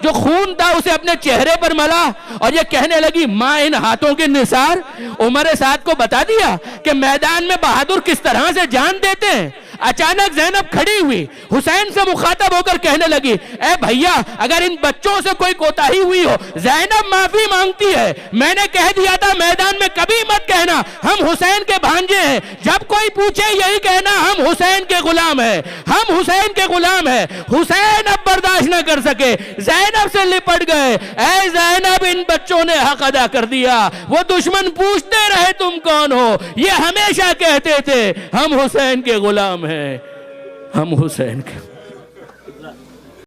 جو خون تھا اسے اپنے چہرے پر ملا اور یہ کہنے لگی ماں ان ہاتھوں کے نثار عمر سعد کو بتا دیا کہ میدان میں بہادر کس طرح سے جان دیتے ہیں. اچانک زینب کھڑی ہوئی, حسین سے مخاطب ہو کر کہنے لگی اے بھیا اگر ان بچوں سے کوئی کوتاہی ہوئی ہو. زینب معافی مانگتی ہے, میں نے کہہ دیا تھا میدان میں کبھی مت کہنا ہم حسین کے بھانجے ہیں, جب کوئی پوچھے یہی کہنا ہم حسین کے غلام ہیں, ہم حسین کے غلام ہیں. حسین اب برداشت نہ کر سکے, زینب سے لپٹ گئے. اے زینب ان بچوں نے حق ادا کر دیا, وہ دشمن پوچھتے رہے تم کون ہو, یہ ہمیشہ کہتے تھے ہم حسین کے غلام ہیں, ہم حسین کے